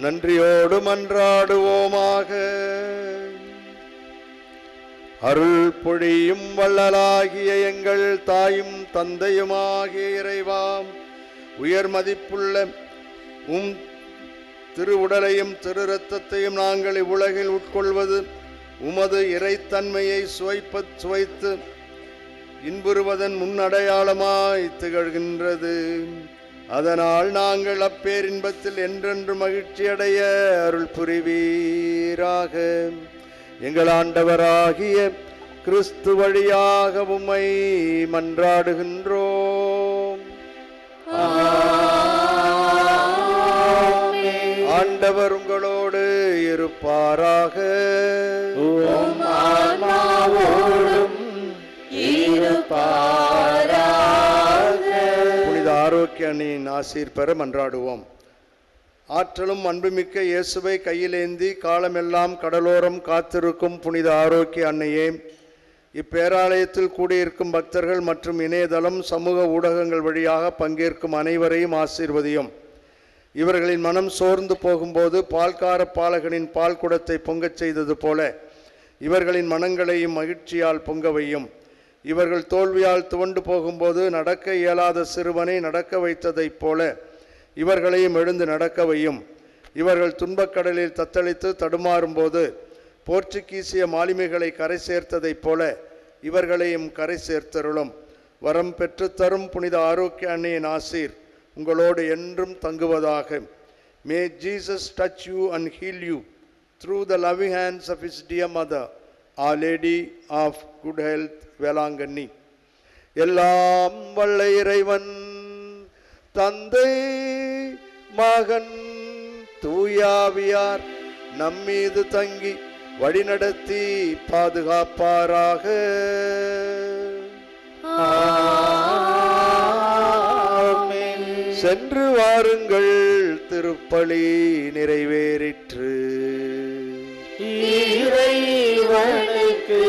நன்றியோடு மன்றாடுவோமாக. அருள் பொழியும் வள்ளலாகிய எங்கள் தாயும் தந்தையுமாகிய இறைவாம், உயர் மதிப்புள்ள உம் திருவுடலையும் திரு இரத்தத்தையும் நாங்கள் இவ்வுலகில் உட்கொள்வது உமது இறைத்தன்மையை சுவைத்து இன்புறுவதன் முன்னடையாளமாய் திகழ்கின்றது. அதனால் நாங்கள் அப்பேரின்பத்தில் என்றென்று மகிழ்ச்சி அடைய அருள் புரிவீராக. எங்கள் ஆண்டவராகிய கிறிஸ்து வழியாக உம்மை மன்றாடுகின்றோம். ஆண்டவர் உங்களோடு இருப்பாராக. புனித ஆரோக்கிய அணியின் ஆசீர் பெற மன்றாடுவோம். ஆற்றலும் அன்புமிக்க இயேசுவை கையிலேந்தி காலமெல்லாம் கடலோரம் காத்திருக்கும் புனித ஆரோக்கிய அன்னையே, இப்பேராலயத்தில் கூடியிருக்கும் பக்தர்கள் மற்றும் இணையதளம் சமூக ஊடகங்கள் வழியாக பங்கேற்கும் அனைவரையும் ஆசீர்வதியும். இவர்களின் மனம் சோர்ந்து போகும்போது பால்கார பாலகனின் பால் குடத்தை பொங்கச் செய்தது போல இவர்களின் மனங்களையும் மகிழ்ச்சியால் பொங்கவையும். இவர்கள் தோல்வியால் துவண்டு போகும்போது நடக்க இயலாத சிறுவனை நடக்க வைத்ததைப் போல இவர்களையும் எழுந்து நடக்கவையும். இவர்கள் துன்பக்கடலில் தத்தளித்து தடுமாறும்போது போர்ச்சுகீசிய மாலுமிகளை கரை சேர்த்ததைப் போல இவர்களையும் கரை சேர்த்தருளும். வரம் பெற்றுத்தரும் புனித ஆரோக்கிய அன்னையின் ஆசீர் உங்களோடு என்றும் தங்குவதாக. May Jesus touch you and heal you through the loving hands of his dear mother, Our Lady of Good Health, Velankanni. எல்லாம் வல்ல இறைவன் தந்தை மகன் தூயாவியார் நம்மீது தங்கி வழிநடத்தி பாதுகாப்பாராக. சென்று வாருங்கள், திருப்பலி நிறைவேறிற்று. இறைவனுக்கு